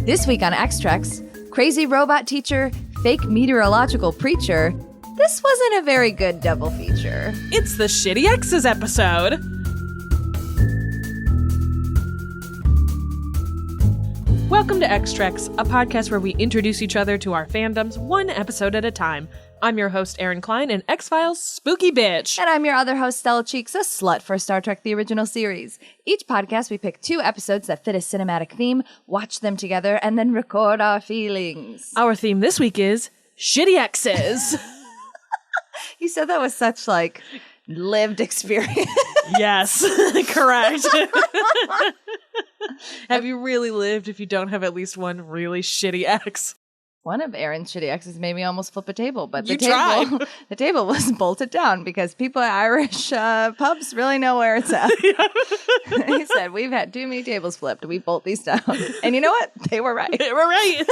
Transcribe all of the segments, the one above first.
This week on X-Trex, crazy robot teacher, fake meteorological preacher. This wasn't a very good double feature. It's the Shitty Exes episode. Welcome to X-Trex, a podcast where we introduce each other to our fandoms one episode at a time. I'm your host, Erin Cline, an X-Files spooky bitch. And I'm your other host, Stella Cheeks, a slut for Star Trek the original series. Each podcast, we pick 2 episodes that fit a cinematic theme, watch them together, and then record our feelings. Our theme this week is Shitty Exes. You said that with such, lived experience. Yes, correct. Have you really lived if you don't have at least one really shitty ex? One of Erin's shitty exes made me almost flip a table, but the table was bolted down because people at Irish pubs really know where it's at. He said, we've had too many tables flipped. We bolt these down. And you know what? They were right. They were right.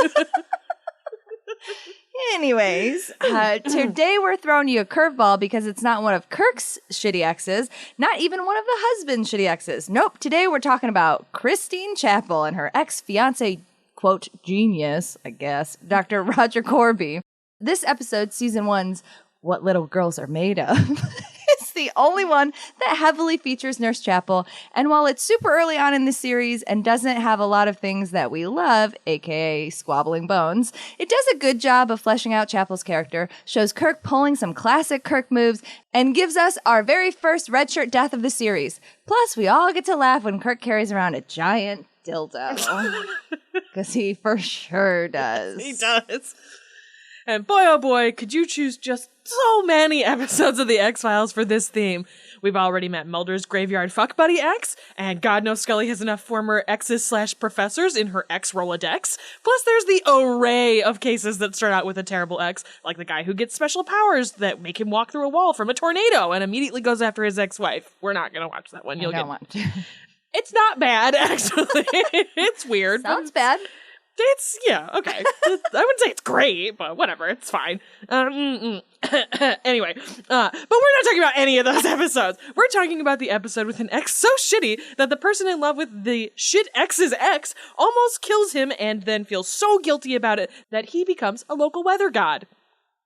Anyways, today we're throwing you a curveball because it's not one of Kirk's shitty exes, not even one of the husband's shitty exes. Nope, today we're talking about Christine Chapel and her ex-fiancé, quote, genius, I guess, Dr. Roger Corby. This episode, season 1's What Little Girls Are Made Of, it's the only one that heavily features Nurse Chapel. And while it's super early on in the series and doesn't have a lot of things that we love, aka squabbling bones, it does a good job of fleshing out Chapel's character, shows Kirk pulling some classic Kirk moves, and gives us our very first red shirt death of the series. Plus, we all get to laugh when Kirk carries around a giant dildo. Because he for sure does. He does. And boy, oh boy, could you choose just so many episodes of The X-Files for this theme. We've already met Mulder's graveyard fuck buddy ex, and God knows Scully has enough former exes/professors in her ex-Rolodex. Plus, there's the array of cases that start out with a terrible ex, like the guy who gets special powers that make him walk through a wall from a tornado and immediately goes after his ex-wife. We're not going to watch that one. It's not bad, actually. It's weird. Sounds bad. It's, yeah, okay. I wouldn't say it's great, but whatever, it's fine. Anyway, but we're not talking about any of those episodes. We're talking about the episode with an ex so shitty that the person in love with the shit ex's ex almost kills him and then feels so guilty about it that he becomes a local weather god.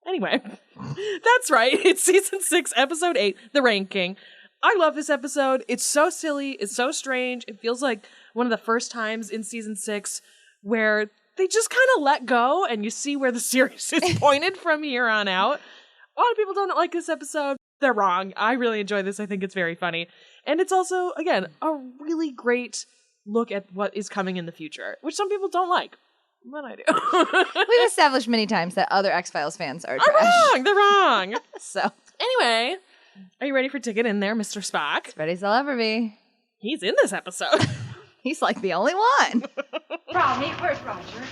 Anyway, that's right. It's season 6, episode 8, The Rain King. I love this episode. It's so silly. It's so strange. It feels like one of the first times in season 6 where they just kind of let go and you see where the series is pointed from here on out. A lot of people don't like this episode. They're wrong. I really enjoy this. I think it's very funny. And it's also, again, a really great look at what is coming in the future, which some people don't like. But I do. We've established many times that other X-Files fans are trash. Wrong. They're wrong. So, anyway, are you ready for Ticket in there, Mr. Spock? as ready as I'll ever be. He's in this episode. He's like the only one. Brownie, where's Roger?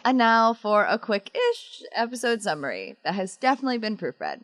And now for a quick-ish episode summary that has definitely been proofread.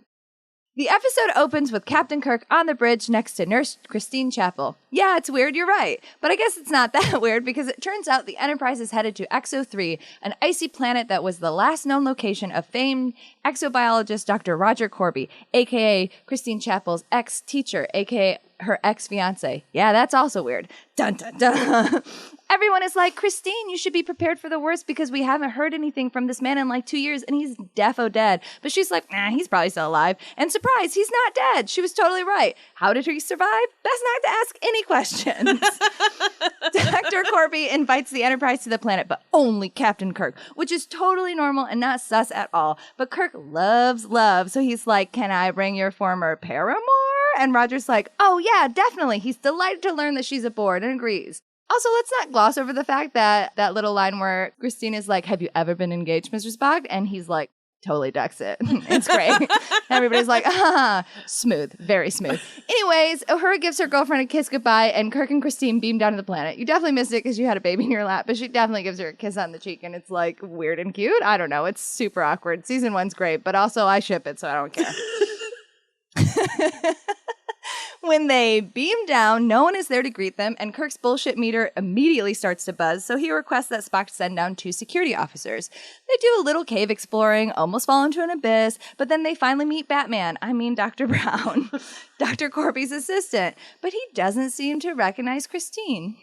The episode opens with Captain Kirk on the bridge next to Nurse Christine Chapel. Yeah, it's weird, you're right. But I guess it's not that weird because it turns out the Enterprise is headed to Exo-3, an icy planet that was the last known location of famed exobiologist Dr. Roger Corby, a.k.a. Christine Chapel's ex-teacher, a.k.a. her ex-fiancé. Yeah, that's also weird. Dun, dun, dun. Everyone is like, Christine, you should be prepared for the worst because we haven't heard anything from this man in 2 years and he's defo dead. But she's like, nah, he's probably still alive. And surprise, he's not dead. She was totally right. How did he survive? Best not to ask any questions. Dr. Corby invites the Enterprise to the planet, but only Captain Kirk, which is totally normal and not sus at all. But Kirk loves love, so he's like, can I bring your former paramour? And Roger's like, oh yeah, definitely. He's delighted to learn that she's aboard and agrees. Also, let's not gloss over the fact that that little line where Christine is like, have you ever been engaged, Mr. Spock? And he's like, totally ducks it. It's great. Everybody's like, smooth, very smooth. Anyways, Uhura gives her girlfriend a kiss goodbye, and Kirk and Christine beam down to the planet. You definitely missed it because you had a baby in your lap, but she definitely gives her a kiss on the cheek, and it's like weird and cute. I don't know. It's super awkward. Season 1's great, but also I ship it, so I don't care. When they beam down, no one is there to greet them, and Kirk's bullshit meter immediately starts to buzz, so he requests that Spock send down 2 security officers. They do a little cave exploring, almost fall into an abyss, but then they finally meet Batman. I mean, Dr. Brown. Dr. Corby's assistant, but he doesn't seem to recognize Christine.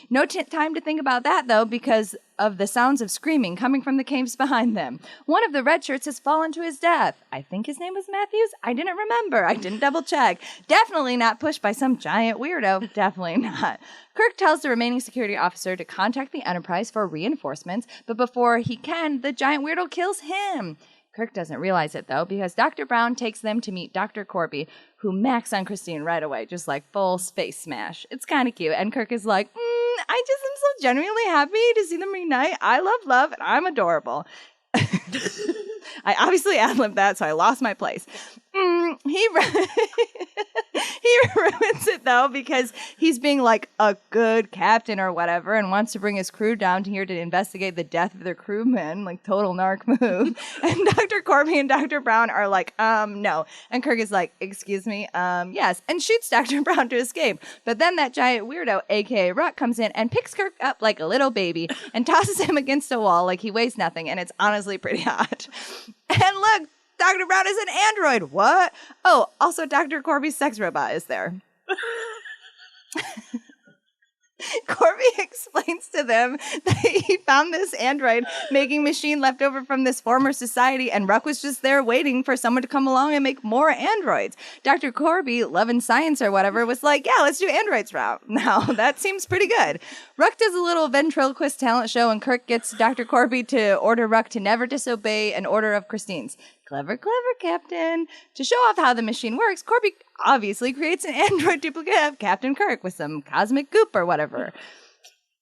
No time to think about that, though, because of the sounds of screaming coming from the caves behind them. One of the red shirts has fallen to his death. I think his name was Matthews. I didn't remember. I didn't double check. Definitely not pushed by some giant weirdo. Definitely not. Kirk tells the remaining security officer to contact the Enterprise for reinforcements, but before he can, the giant weirdo kills him. Kirk doesn't realize it, though, because Dr. Brown takes them to meet Dr. Corby, who macks on Christine right away, just like full space smash. It's kind of cute, and Kirk is like, I just am so genuinely happy to see them reunite. I love love, and I'm adorable. I obviously ad-libbed that, so I lost my place. He ruins it, though, because he's being like a good captain or whatever and wants to bring his crew down here to investigate the death of their crewmen, like total narc move. And Dr. Corby and Dr. Brown are like, no. And Kirk is like, excuse me, yes, and shoots Dr. Brown to escape. But then that giant weirdo, aka Ruck, comes in and picks Kirk up like a little baby and tosses him against a wall like he weighs nothing, and it's honestly pretty hot. And look, Dr. Brown is an android. What? Oh, also Dr. Corby's sex robot is there. Corby explains to them that he found this android making machine left over from this former society, and Ruck was just there waiting for someone to come along and make more androids. Dr. Corby, loving science or whatever, was like, yeah, let's do androids now. That seems pretty good. Ruck does a little ventriloquist talent show, and Kirk gets Dr. Corby to order Ruck to never disobey an order of Christine's. Clever, Captain. To show off how the machine works, Corby obviously creates an android duplicate of Captain Kirk with some cosmic goop or whatever.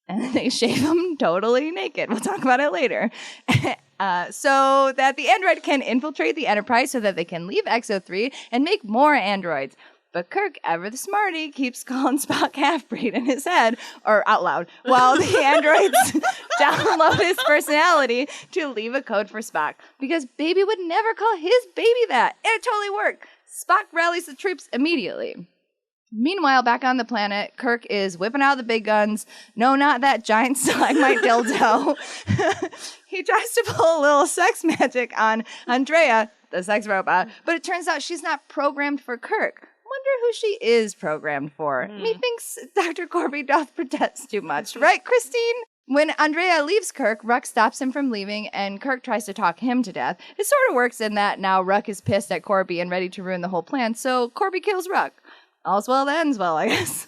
And they shave him totally naked. We'll talk about it later. So that the android can infiltrate the Enterprise so that they can leave Exo 3 and make more androids. But Kirk, ever the smarty, keeps calling Spock half-breed in his head, or out loud, while the androids download his personality to leave a code for Spock. Because Baby would never call his baby that, and it totally worked. Spock rallies the troops immediately. Meanwhile, back on the planet, Kirk is whipping out the big guns. No, not that giant stalagmite dildo. He tries to pull a little sex magic on Andrea, the sex robot, but it turns out she's not programmed for Kirk. Wonder who she is programmed for. Methinks Dr. Corby doth protest too much. Right, Christine? When Andrea leaves Kirk, Ruck stops him from leaving, and Kirk tries to talk him to death. It sort of works in that now Ruck is pissed at Corby and ready to ruin the whole plan, so Corby kills Ruck. All's well that ends well, I guess.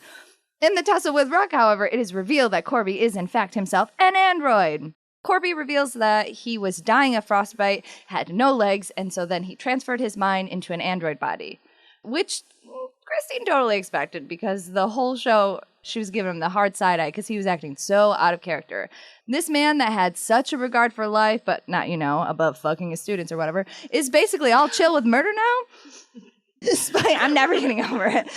In the tussle with Ruck, however, it is revealed that Corby is in fact himself an android. Corby reveals that he was dying of frostbite, had no legs, and so then he transferred his mind into an android body. Which Christine totally expected, because the whole show, she was giving him the hard side eye because he was acting so out of character. This man that had such a regard for life, but not, above fucking his students or whatever, is basically all chill with murder now. I'm never getting over it.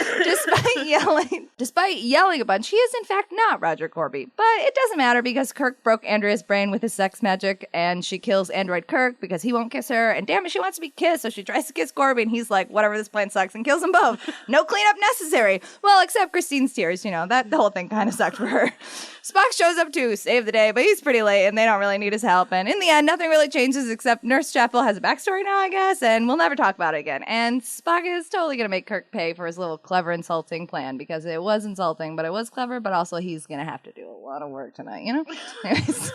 Despite yelling a bunch, he is in fact not Roger Corby. But it doesn't matter because Kirk broke Andrea's brain with his sex magic, and she kills Android Kirk because he won't kiss her. And damn it, she wants to be kissed, so she tries to kiss Corby, and he's like, whatever, this plan sucks, and kills them both. No cleanup necessary. Well, except Christine's tears, that the whole thing kind of sucked for her. Spock shows up to save the day, but he's pretty late, and they don't really need his help. And in the end, nothing really changes except Nurse Chapel has a backstory now, I guess, and we'll never talk about it again. And Spock is totally going to make Kirk pay for his little clever insulting plan, because it was insulting, but it was clever, but also he's going to have to do a lot of work tonight, Anyways.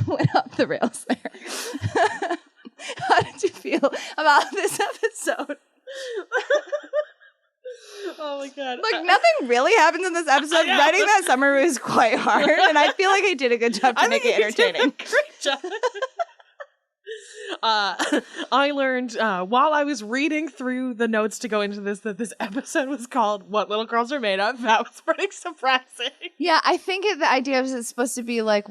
Went off the rails there. How did you feel about this episode? Oh my god. Look, nothing really happens in this episode. Writing that summary was quite hard, and I feel like I did a good job to make it entertaining. Great job. I learned while I was reading through the notes to go into this that this episode was called What Little Girls Are Made Of. That was pretty surprising. Yeah, I think the idea is it's supposed to be like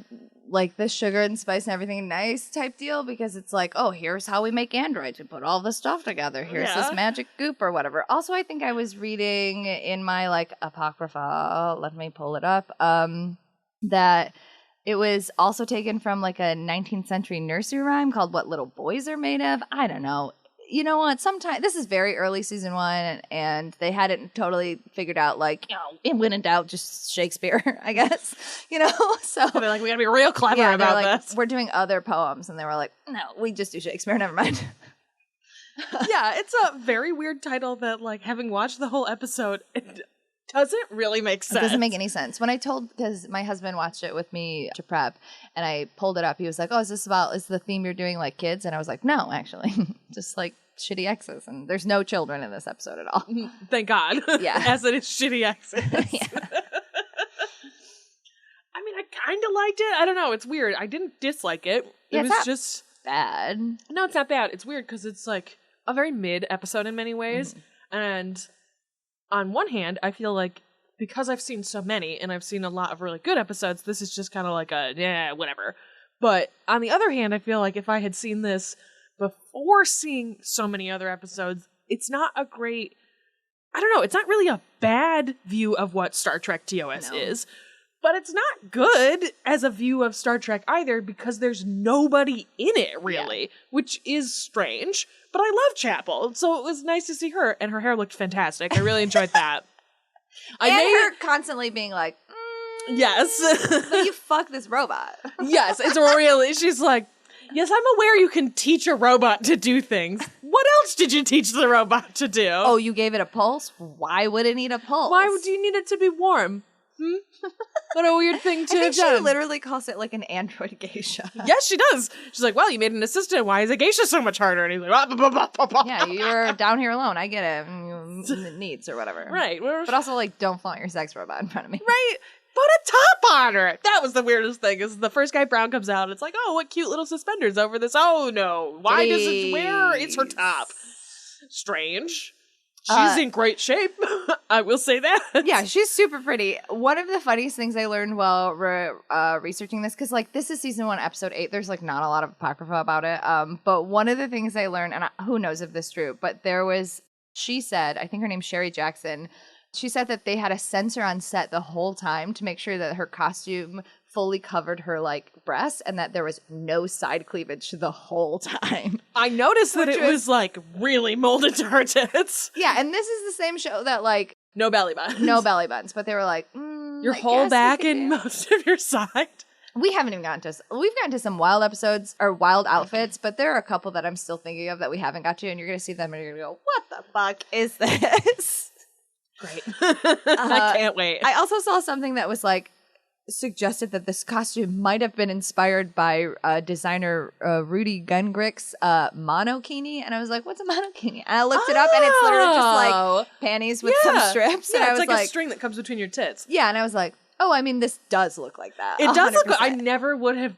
the sugar and spice and everything nice type deal, because it's like, oh, here's how we make androids. We put all this stuff together. Here's this magic goop or whatever. Also, I think I was reading in my apocrypha, let me pull it up, that it was also taken from a 19th century nursery rhyme called What Little Boys Are Made Of. I don't know. You know what? Sometimes this is very early season 1, and they hadn't totally figured out, when in doubt, just Shakespeare, I guess. So they're like, we gotta be real clever about this. We're doing other poems, and they were like, no, we just do Shakespeare. Never mind. Yeah, it's a very weird title that, like, having watched the whole episode, it doesn't really make sense. It doesn't make any sense. When I because my husband watched it with me to prep, and I pulled it up, he was like, oh, is the theme you're doing like kids? And I was like, no, actually, just like shitty exes. And there's no children in this episode at all. Thank God. Yeah. As it is shitty exes. Yeah. I mean, I kind of liked it. I don't know. It's weird. I didn't dislike it. Yeah, It was just bad. No, it's not bad. It's weird because it's like a very mid episode in many ways. And on one hand, I feel like because I've seen so many and I've seen a lot of really good episodes, this is just kind of like whatever. But on the other hand, I feel like if I had seen this before seeing so many other episodes, it's not a great, I don't know, it's not really a bad view of what Star Trek TOS is. But it's not good as a view of Star Trek either because there's nobody in it, really, which is strange. But I love Chapel, so it was nice to see her, and her hair looked fantastic. I really enjoyed that. Her constantly being like, yes. but you fuck this robot. Yes, it's really, she's like, yes, I'm aware you can teach a robot to do things. What else did you teach the robot to do? Oh, you gave it a pulse? Why would it need a pulse? Why would you need it to be warm? What a weird thing to have done. She literally calls it like an android geisha. Yes, she does. She's like, well, you made an assistant. Why is a geisha so much harder? And he's like, yeah, you're down here alone. I get it. Needs or whatever. Right. But also, like, don't flaunt your sex robot in front of me. Right. Put a top on her. That was the weirdest thing, is the first guy Brown comes out. It's like, oh, what cute little suspenders over this. Oh, no. Why does it, where is her top? Strange. She's in great shape. I will say that. Yeah, she's super pretty. One of the funniest things I learned while researching this, because like this is season 1, episode 8. There's like not a lot of apocrypha about it. But one of the things I learned, and who knows if this is true, but she said, I think her name's Sherry Jackson. She said that they had a sensor on set the whole time to make sure that her costume fully covered her like breasts and that there was no side cleavage the whole time. I noticed that it was like really molded to her tits. Yeah, and this is the same show that like no belly buttons. No belly buttons, but they were like your whole back and most of your side. We've gotten to some wild episodes or wild outfits, but there are a couple that I'm still thinking of that we haven't got to, and you're gonna see them and you're gonna go, what the fuck is this? Great. I can't wait. I also saw something that was like suggested that this costume might have been inspired by designer Rudy Gungrich's monokini, and I was like, what's a monokini? And I looked it up, and it's literally just like panties with some strips. Yeah, and I it's was like a string that comes between your tits. Yeah, and I was like, oh, I mean, this does look like that. It does 100%. look. I never would have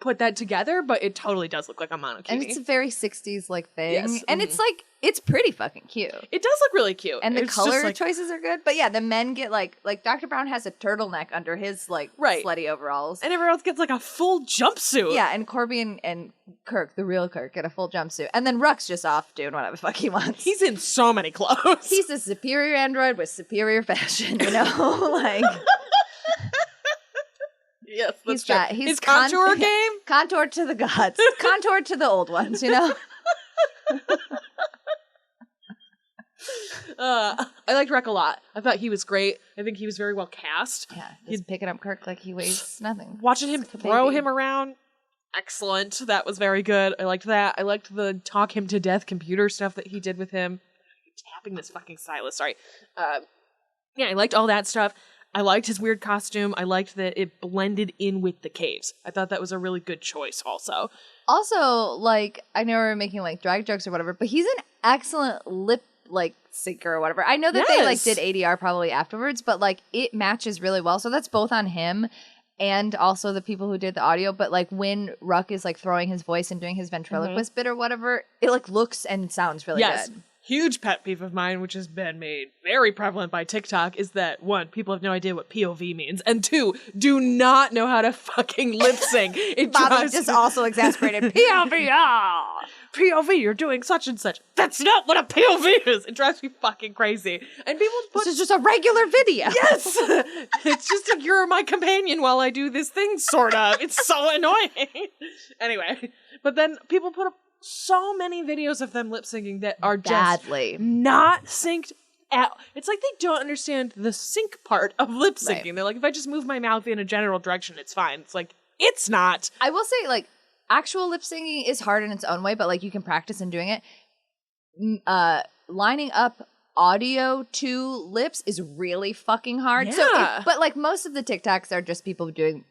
put that together, but it totally does look like a monokini. And it's a very 60s like thing. Yes. And it's like, it's pretty fucking cute. It does look really cute. And the it's color choices are good. But yeah, the men get like Dr. Brown has a turtleneck under his like slutty overalls. And everyone else gets like a full jumpsuit. Yeah, and Corby and Kirk, the real Kirk, get a full jumpsuit. And then Ruck's just off doing whatever the fuck he wants. He's in so many clothes. He's a superior android with superior fashion, you know? Like... Yes, that's true. His contour game? Contour to the gods. Contour to the old ones, you know? I liked Rec a lot. I thought he was great. I think he was very well cast. Yeah, he's picking up Kirk like he weighs nothing. Watching him throw him around, excellent. That was very good. I liked that. I liked the talk him to death computer stuff that he did with him. Tapping this fucking stylus, sorry. Yeah, I liked all that stuff. I liked his weird costume. I liked that it blended in with the caves. I thought that was a really good choice also. Also, like, I know we're making, like, drag jokes or whatever, but he's an excellent lip, like, syncer or whatever. I know that they, like, did ADR probably afterwards, but, like, it matches really well. So that's both on him and also the people who did the audio. But, like, when Ruck is, like, throwing his voice and doing his ventriloquist bit or whatever, it, like, looks and sounds really good. Huge pet peeve of mine, which has been made very prevalent by TikTok, is that 1, people have no idea what POV means, and 2, do not know how to fucking lip sync. Bobby just also exasperated. POV, POV, you're doing such and such. That's not what a POV is. It drives me fucking crazy. And people this is just a regular video. Yes! It's just like, you're my companion while I do this thing, sort of. It's so annoying. Anyway, but then people put up so many videos of them lip syncing that are just not synced at. It's like they don't understand the sync part of lip syncing. Right. They're like, if I just move my mouth in a general direction, it's fine. It's like, it's not. I will say, like, actual lip syncing is hard in its own way, but like you can practice in doing it. lining up audio to lips is really fucking hard. Yeah. But like most of the TikToks are just people doing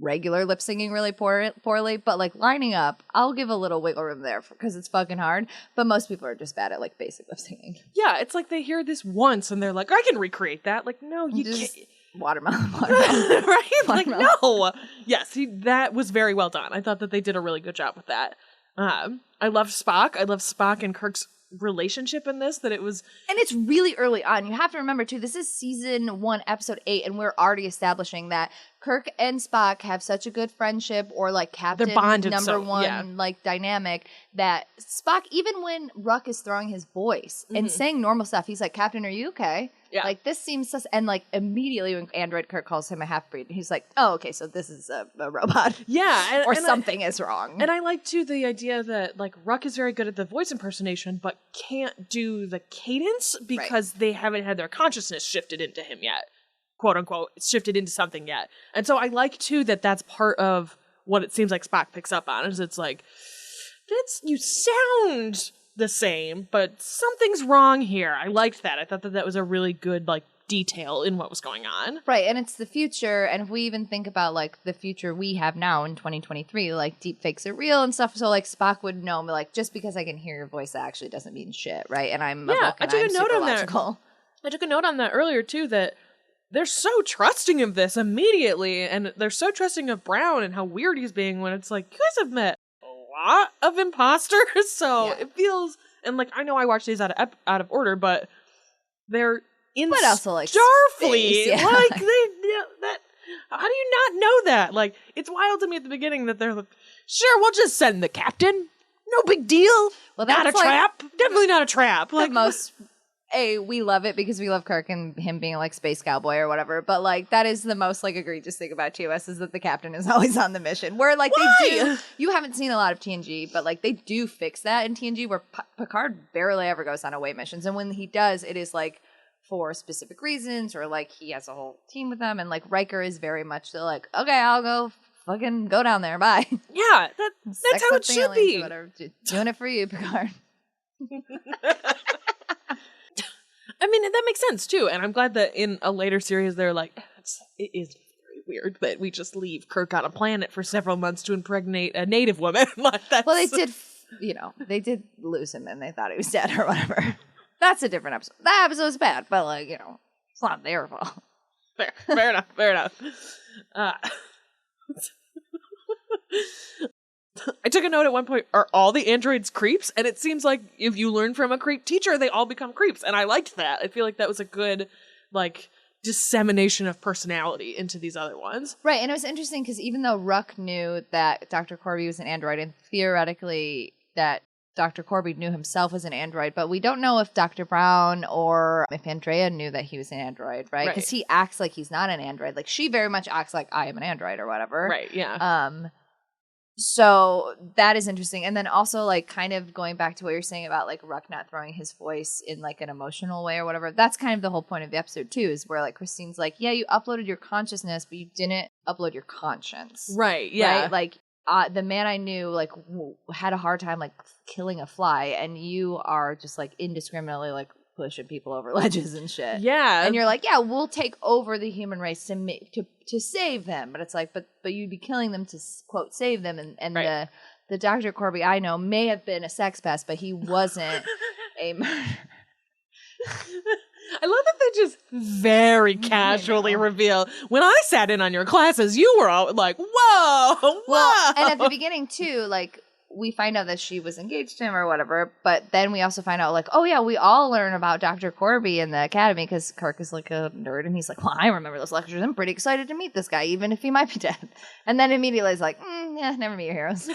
regular lip singing really poorly, but like lining up, I'll give a little wiggle room there because it's fucking hard. But most people are just bad at like basic lip singing. Yeah, it's like they hear this once and they're like, I can recreate that. Like, no, you Just can't. Watermelon. Right? Like, Watermelon. no. Yes, that was very well done. I thought that they did a really good job with that. I loved Spock. I love Spock and Kirk's relationship in this, that it was... And it's really early on. You have to remember, too, this is season 1, episode 8, and we're already establishing that Kirk and Spock have such a good friendship, or like captain They're bonded number one like dynamic, that Spock, even when Ruck is throwing his voice and saying normal stuff, he's like, Captain, are you okay? Yeah. Like, this seems sus. And like, immediately when Android Kirk calls him a half-breed, he's like, oh, okay, so this is a robot. Yeah. Or something is wrong. And I like, too, the idea that, like, Ruck is very good at the voice impersonation, but can't do the cadence because they haven't had their consciousness shifted into him yet. Quote unquote, shifted into something yet. And so I like, too, that that's part of what it seems like Spock picks up on, is it's like, you sound the same, but something's wrong here. I liked that. I thought that was a really good, like, detail in what was going on. Right, and it's the future, and if we even think about, like, the future we have now in 2023, like, deepfakes are real and stuff, so, like, Spock would know, like, just because I can hear your voice, that actually doesn't mean shit, right? And I'm a book, and I'm super logical. I took a note on that earlier, too, that they're so trusting of this immediately, and they're so trusting of Brown and how weird he's being, when it's like, you guys have met a lot of imposters, so it feels... And, like, I know I watched these out of order, but they're in but also, like, Starfleet. Space, Like, how do you not know that? Like, it's wild to me at the beginning that they're like, sure, we'll just send the captain. No big deal. Well, not a trap. Definitely not a trap. Like, we love it because we love Kirk and him being like space cowboy or whatever. But like that is the most like egregious thing about TOS, is that the captain is always on the mission. Where like they do, you haven't seen a lot of TNG, but like they do fix that in TNG, where Picard barely ever goes on away missions, and when he does, it is like for specific reasons, or like he has a whole team with them, and like Riker is very much so like, okay, I'll go fucking go down there, bye. Yeah, that's how it should be. Whatever. Doing it for you, Picard. I mean, that makes sense, too. And I'm glad that in a later series, they're like, it is very weird that we just leave Kirk on a planet for several months to impregnate a native woman. Like, well, they did, they did lose him and they thought he was dead or whatever. That's a different episode. That episode was bad, but like, it's not their fault. Fair enough. I took a note at one point, are all the androids creeps? And it seems like if you learn from a creep teacher, they all become creeps. And I liked that. I feel like that was a good, like, dissemination of personality into these other ones. Right, and it was interesting because even though Ruck knew that Dr. Corby was an android, and theoretically that Dr. Corby knew himself as an android, but we don't know if Dr. Brown or if Andrea knew that he was an android, right? Because he acts like he's not an android. Like, she very much acts like, I am an android or whatever. Right, yeah. So that is interesting. And then also, like, kind of going back to what you're saying about, like, Ruck not throwing his voice in, like, an emotional way or whatever. That's kind of the whole point of the episode, too, is where, like, Christine's like, yeah, you uploaded your consciousness, but you didn't upload your conscience. Right, yeah. Right? Like, the man I knew, like, had a hard time, like, killing a fly, and you are just, like, indiscriminately, like, pushing people over ledges and shit. Yeah. And you're like, yeah, we'll take over the human race to save them. But it's like, but you'd be killing them to, quote, save them. And the Dr. Corby I know may have been a sex pest, but he wasn't a murderer. I love that they just very casually reveal, when I sat in on your classes, you were all like, whoa. Well, and at the beginning, too, like, we find out that she was engaged to him or whatever, but then we also find out, like, oh yeah, we all learn about Dr. Corby in the academy because Kirk is like a nerd, and he's like, well, I remember those lectures. I'm pretty excited to meet this guy, even if he might be dead. And then immediately he's like, yeah, never meet your heroes.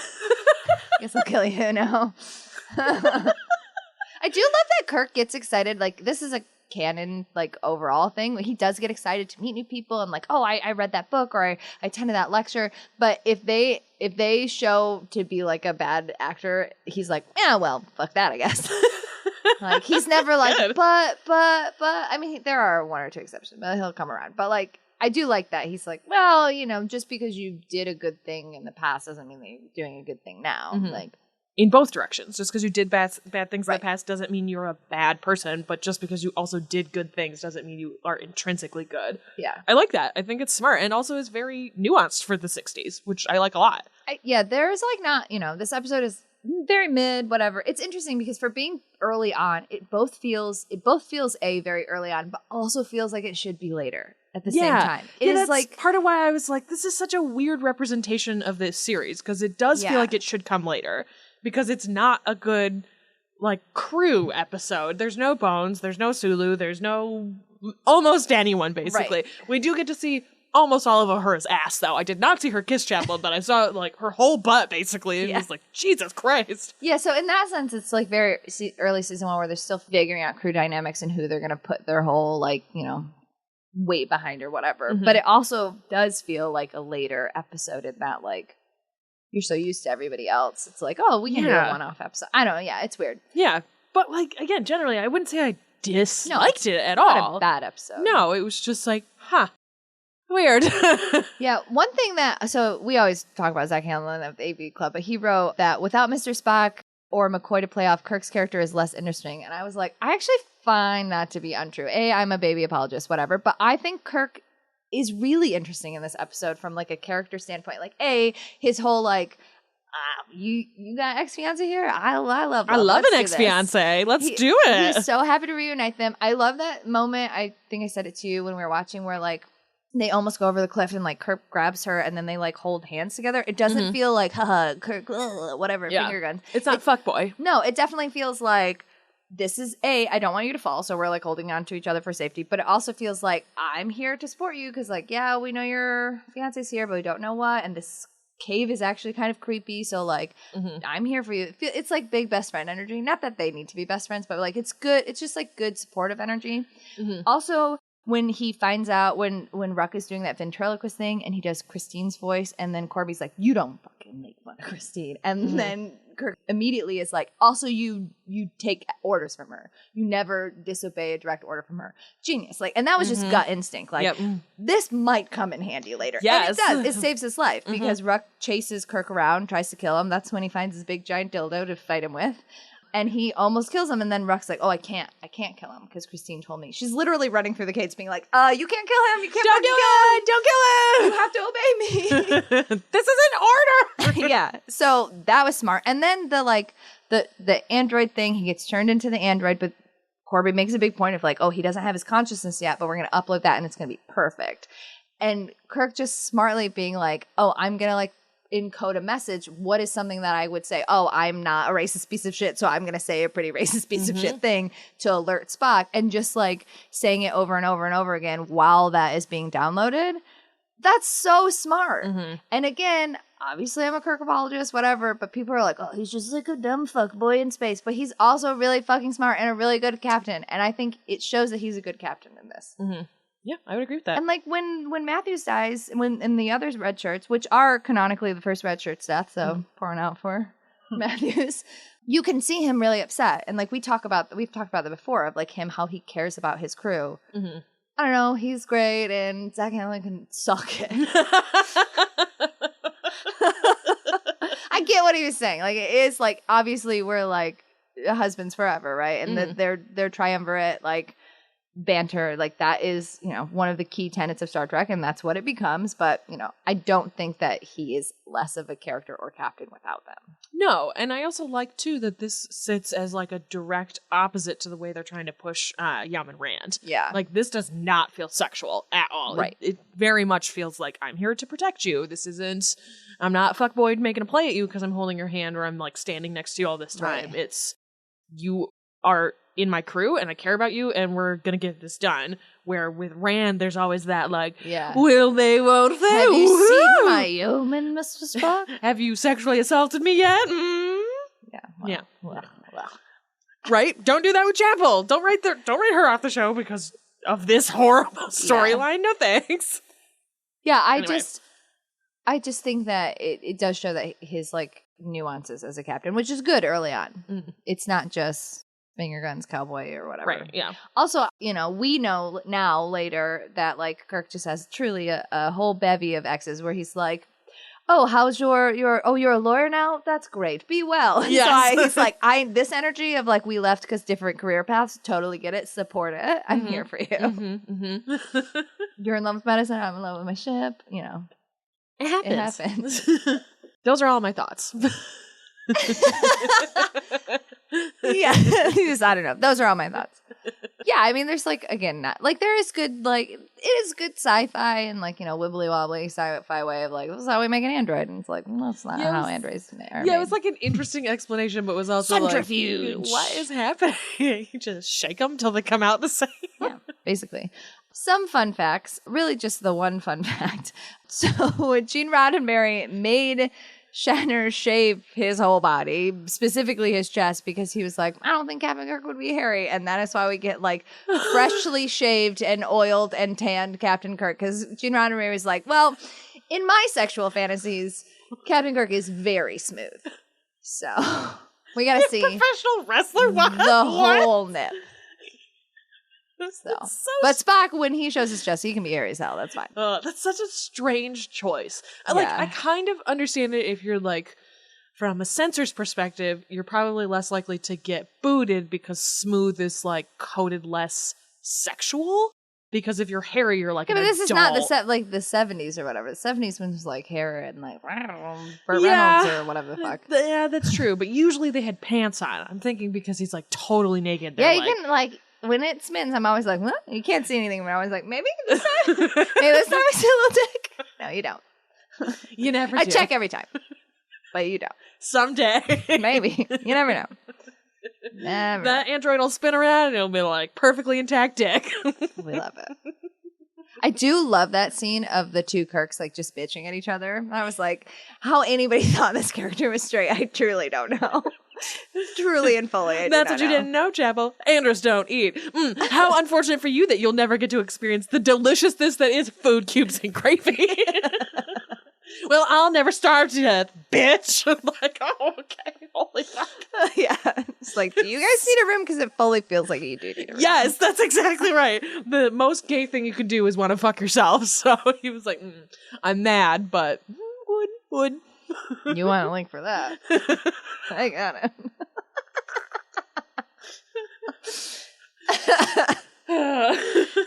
Guess I'll kill you now. I do love that Kirk gets excited. Like, this is a canon, like, overall thing. He does get excited to meet new people and like, oh, I read that book, or I attended that lecture. But if they show to be like a bad actor, he's like, yeah, well, fuck that, I guess. Like, he's never like, but I mean, there are one or two exceptions, but he'll come around. But like, I do like that he's like, well, just because you did a good thing in the past doesn't mean that you're doing a good thing now. Mm-hmm. Like, in both directions. Just because you did bad things in the past doesn't mean you're a bad person, but just because you also did good things doesn't mean you are intrinsically good. Yeah. I like that. I think it's smart, and also is very nuanced for the 60s, which I like a lot. There's like not, this episode is very mid, whatever. It's interesting because for being early on, it both feels very early on, but also feels like it should be later at the same time. That's like part of why I was like, this is such a weird representation of this series, because it does feel like it should come later. Because it's not a good, like, crew episode. There's no Bones, there's no Sulu, there's no almost anyone, basically. Right. We do get to see almost all of her ass, though. I did not see her kiss chapel, but I saw, like, her whole butt, basically. And it was like, Jesus Christ. Yeah, so in that sense, it's, like, very early season one where they're still figuring out crew dynamics and who they're going to put their whole, like, weight behind or whatever. Mm-hmm. But it also does feel like a later episode in that, like, you're so used to everybody else. It's like, oh, we can do a one-off episode. I don't know. Yeah, it's weird. Yeah. But, like, again, generally, I wouldn't say I disliked it at all. Not a bad episode. No, it was just like, weird. Yeah, one thing so we always talk about Zach Hanlon of the AV Club, but he wrote that without Mr. Spock or McCoy to play off, Kirk's character is less interesting. And I was like, I actually find that to be untrue. I'm a baby apologist, whatever. But I think Kirk is really interesting in this episode from like a character standpoint. Like his whole like, you got ex-fiance here? I love an ex-fiance. Let's do it. He's so happy to reunite them. I love that moment. I think I said it to you when we were watching where like they almost go over the cliff and like Kirk grabs her and then they like hold hands together. It doesn't feel like haha Kirk whatever finger guns. It's not fuckboy. No, it definitely feels like this is I don't want you to fall, so we're like holding on to each other for safety. But it also feels like I'm here to support you because, like, yeah, we know your fiance's here, but we don't know what. And this cave is actually kind of creepy, so like, I'm here for you. It's like big best friend energy. Not that they need to be best friends, but like it's good. It's just like good supportive energy. Also, when he finds out when Ruck is doing that ventriloquist thing and he does Christine's voice, and then Corby's like, "You don't fucking make fun of Christine," and then Kirk immediately is like, also you take orders from her. You never disobey a direct order from her. Genius. Like, and that was just gut instinct. Like, this might come in handy later. Yes. And it does. It saves his life because Ruck chases Kirk around, tries to kill him. That's when he finds his big giant dildo to fight him with. And he almost kills him, and then Ruck's like, "Oh, I can't kill him because Christine told me." She's literally running through the cage, being like, "You can't kill him. You can't Don't kill him. You have to obey me. This is an order." Yeah. So that was smart. And then the android thing, he gets turned into the android, but Corby makes a big point of like, "Oh, he doesn't have his consciousness yet, but we're gonna upload that, and it's gonna be perfect." And Kirk just smartly being like, "Oh, I'm gonna like." Encode a message. What is something that I would say? Oh, I'm not a racist piece of shit, so I'm going to say a pretty racist piece of shit thing to alert Spock, and just like saying it over and over and over again while that is being downloaded. That's so smart. And again, obviously I'm a Kirk apologist, whatever, but people are like, "Oh, he's just like a dumb fuckboy in space," but he's also really fucking smart and a really good captain. And I think it shows that he's a good captain in this. Yeah, I would agree with that. And like when Matthews dies, in the others red shirts, which are canonically the first red shirt's death, so pouring out for Matthews, you can see him really upset. And like we've talked about that before of like him, how he cares about his crew. I don't know, he's great, and Zach Hanlon can suck it. I get what he was saying. Like, it is like, obviously we're like husbands forever, right? And that their triumvirate like banter, like that is, one of the key tenets of Star Trek, and that's what it becomes. But, I don't think that he is less of a character or captain without them. No, and I also like, too, that this sits as like a direct opposite to the way they're trying to push Yum and Rand. Yeah. Like, this does not feel sexual at all. Right. It very much feels like, I'm here to protect you. I'm not fuckboy making a play at you because I'm holding your hand or I'm like standing next to you all this time. Right. It's, you are in my crew and I care about you and we're gonna get this done. Where with Rand, there's always that like, will they, won't they? Have you seen my yeoman, Mr. Spock? Have you sexually assaulted me yet? Yeah. Well. Right? Don't do that with Chapel. Don't write her off the show because of this horrible storyline. No thanks. Yeah, Anyway. I just think that it does show that his like nuances as a captain, which is good early on. It's not just finger guns cowboy or whatever. Right, yeah. Also, we know now later that like Kirk just has truly a whole bevy of exes where he's like, oh, how's you're a lawyer now? That's great. Be well. And Yes. so he's like, this energy of like, we left because different career paths, totally get it, support it. I'm here for you. You're in love with medicine, I'm in love with my ship, you know. It happens. It happens. Those are all my thoughts. Yeah. I don't know. Those are all my thoughts. Yeah, I mean, there's like, again, not like there is good, like, it is good sci-fi and like, you know, wibbly wobbly sci-fi way of like, this is how we make an android. And it's like, well, that's not how androids are made. Yeah, it was like an interesting explanation, but was also centrifuge. Like, what is happening? You just shake them till they come out the same. Yeah, basically. Some fun facts, really just the one fun fact. So Gene Roddenberry made Shatner shave his whole body, specifically his chest, because he was like, I don't think Captain Kirk would be hairy. And that is why we get like freshly shaved and oiled and tanned Captain Kirk. Because Gene Roddenberry was like, well, in my sexual fantasies, Captain Kirk is very smooth. So we got to see Professional wrestler? What? the whole nip. So But Spock, when he shows his chest, he can be hairy as hell. That's fine. that's such a strange choice. Yeah. I kind of understand it if you're like, from a censor's perspective, you're probably less likely to get booted because smooth is like coded less sexual. Because if you're hairy, you're like, Yeah, an but this is adult. not the 70s or whatever. The 70s was like hair and like Burt Reynolds or whatever the fuck. Yeah, that's true. But usually they had pants on. I'm thinking because he's like totally naked. Yeah, They're you can like when it spins. I'm always like, what? You can't see anything. But I'm always like, maybe this time, maybe this time I see a little dick. No, you don't. You never. I do. check every time, but you don't. Someday, Maybe you never know. Never. that android will spin around and it'll be like perfectly intact dick. We love it. I do love that scene of the two Kirks like just bitching at each other. I was like, how anybody thought this character was straight, I truly don't know. Truly and fully, I do That's not what you know. didn't know, Chapel. Andros don't eat. How unfortunate for you that you'll never get to experience the deliciousness that is food cubes and gravy. Well, I'll never starve to death, bitch. I'm like, oh, okay, holy fuck. Yeah. It's like, do you guys need a room? Because it fully feels like you do need a room. Yes, that's exactly right. The most gay thing you can do is want to fuck yourself. So he was like, I'm mad, but would. You want a link for that? I got it.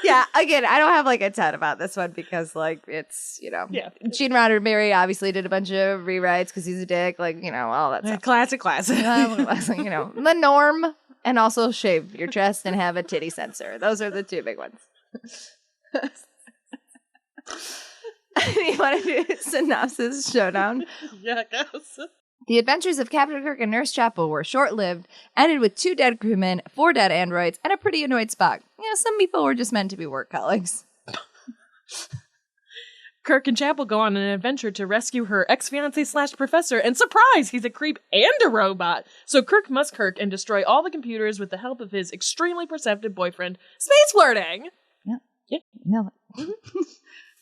Yeah, again, I don't have like a ton about this one because like it's, you know, Yeah. Gene Roddenberry obviously did a bunch of rewrites because he's a dick, like, you know, all that stuff. Classic. You know, the norm, and also shave your chest and have a titty sensor. Those are the two big ones. You want to do a synopsis showdown? Yeah, I guess. The adventures of Captain Kirk and Nurse Chapel were short-lived, ended with 2 dead crewmen, 4 dead androids, and a pretty annoyed Spock. Yeah, some people were just meant to be work colleagues. Kirk and Chapel go on an adventure to rescue her ex-fiancé/professor, and surprise, he's a creep and a robot. So Kirk must Kirk and destroy all the computers with the help of his extremely perceptive boyfriend, space flirting. Yeah. No.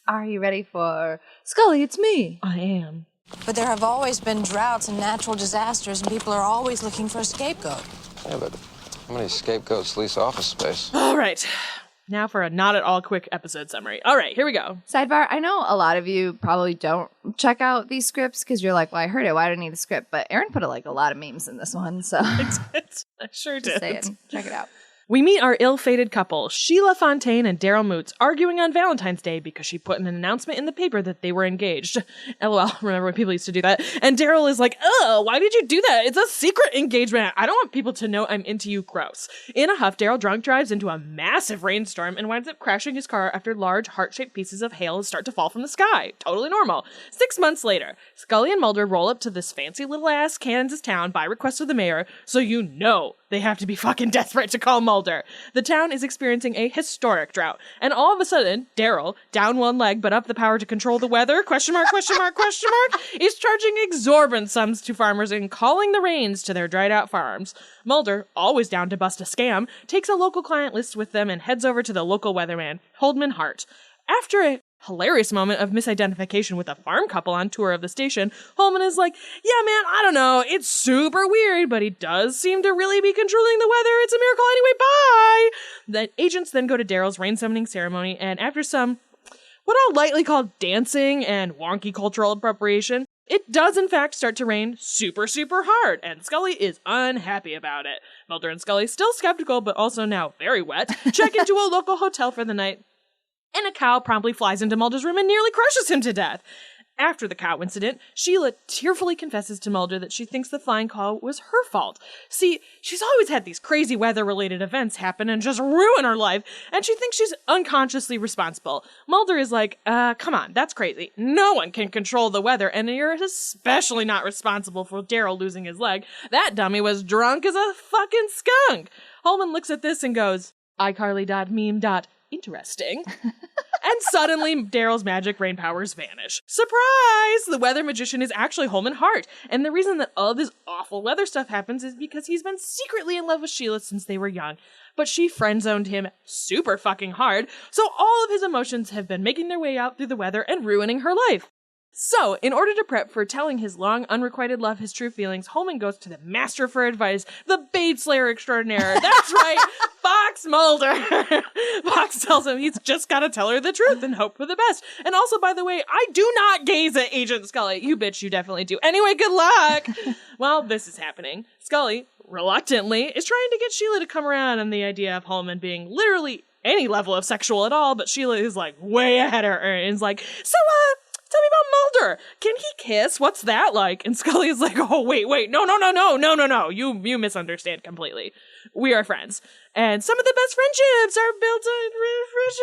Are you ready for Scully? It's me. I am. But there have always been droughts and natural disasters, and people are always looking for a scapegoat. Yeah, but how many scapegoats lease office space? All right. Now for a not at all quick episode summary. All right, here we go. Sidebar, I know a lot of you probably don't check out these scripts because you're like, well, I heard it. Why do I need a script? But Erin put a lot of memes in this one, so I sure just did. saying, check it out. We meet our ill-fated couple, Sheila Fontaine and Daryl Moots, arguing on Valentine's Day because she put an announcement in the paper that they were engaged. LOL, remember when people used to do that? And Daryl is like, oh, why did you do that? It's a secret engagement. I don't want people to know I'm into you, gross. In a huff, Daryl drunk drives into a massive rainstorm and winds up crashing his car after large heart-shaped pieces of hail start to fall from the sky. Totally normal. 6 months later, Scully and Mulder roll up to this fancy little-ass Kansas town by request of the mayor, so you know they have to be fucking desperate to call Mulder. The town is experiencing a historic drought, and all of a sudden, Daryl, down one leg but up the power to control the weather, question mark, is charging exorbitant sums to farmers and calling the rains to their dried out farms. Mulder, always down to bust a scam, takes a local client list with them and heads over to the local weatherman, Holdman Hart. After a hilarious moment of misidentification with a farm couple on tour of the station, Holman is like, yeah, man, I don't know, it's super weird, but he does seem to really be controlling the weather. It's a miracle anyway, bye! The agents then go to Daryl's rain summoning ceremony, and after some, What I'll lightly call dancing and wonky cultural appropriation, it does in fact start to rain super, super hard, and Scully is unhappy about it. Mulder and Scully, still skeptical but also now very wet, check into a local hotel for the night, and a cow promptly flies into Mulder's room and nearly crushes him to death. After the cow incident, Sheila tearfully confesses to Mulder that she thinks the flying cow was her fault. See, she's always had these crazy weather-related events happen and just ruin her life, and she thinks she's unconsciously responsible. Mulder is like, come on, that's crazy. No one can control the weather, and you're especially not responsible for Daryl losing his leg. That dummy was drunk as a fucking skunk. Holman looks at this and goes, iCarly.meme. Interesting. And suddenly, Daryl's magic rain powers vanish. Surprise! The weather magician is actually Holman Hart. And the reason that all this awful weather stuff happens is because he's been secretly in love with Sheila since they were young. But she friend-zoned him super fucking hard, so all of his emotions have been making their way out through the weather and ruining her life. So, in order to prep for telling his long, unrequited love his true feelings, Holman goes to the master for advice, the Bait Slayer extraordinaire. That's right, Fox Mulder. Fox tells him he's just gotta tell her the truth and hope for the best. And also, by the way, I do not gaze at Agent Scully. You bitch, you definitely do. Anyway, good luck. While this is happening, Scully, reluctantly, is trying to get Sheila to come around on the idea of Holman being literally any level of sexual at all, but Sheila is like way ahead of her and is like, tell me about Mulder. Can he kiss? What's that like? And Scully is like, oh, wait, no. You misunderstand completely. We are friends. And some of the best friendships are built on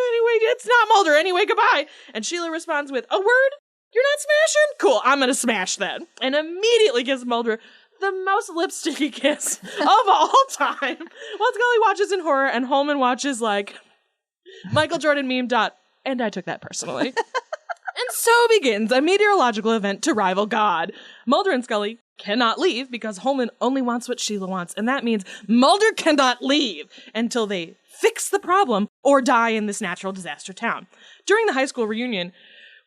anyway. It's not Mulder. Anyway, goodbye. And Sheila responds with, a word? You're not smashing? Cool, I'm gonna smash then. And immediately gives Mulder the most lipsticky kiss of all time. While Scully watches in horror and Holman watches like Michael Jordan meme. And I took that personally. And so begins a meteorological event to rival God. Mulder and Scully cannot leave because Holman only wants what Sheila wants, and that means Mulder cannot leave until they fix the problem or die in this natural disaster town. During the high school reunion,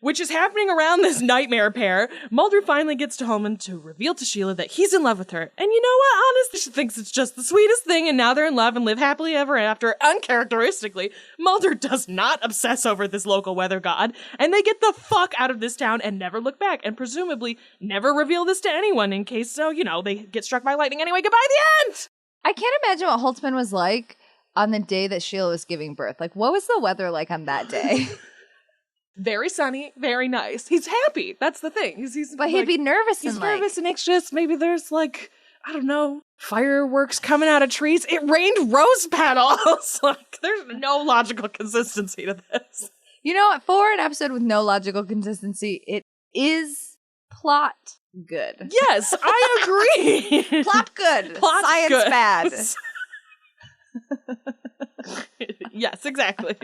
which is happening around this nightmare pair, Mulder finally gets to Holman to reveal to Sheila that he's in love with her. And you know what? Honestly, she thinks it's just the sweetest thing, and now they're in love and live happily ever after. Uncharacteristically, Mulder does not obsess over this local weather god, and they get the fuck out of this town and never look back, and presumably never reveal this to anyone in case, so, they get struck by lightning anyway. Goodbye, the end! I can't imagine what Holtzman was like on the day that Sheila was giving birth. Like, what was the weather like on that day? Very sunny, very nice. He's happy. That's the thing. But he'd be nervous. He's nervous and anxious. Maybe there's fireworks coming out of trees. It rained rose petals. There's no logical consistency to this. You know what? For an episode with no logical consistency, it is plot good. Yes, I agree. Plot good. Plot Science good. bad. Yes, exactly.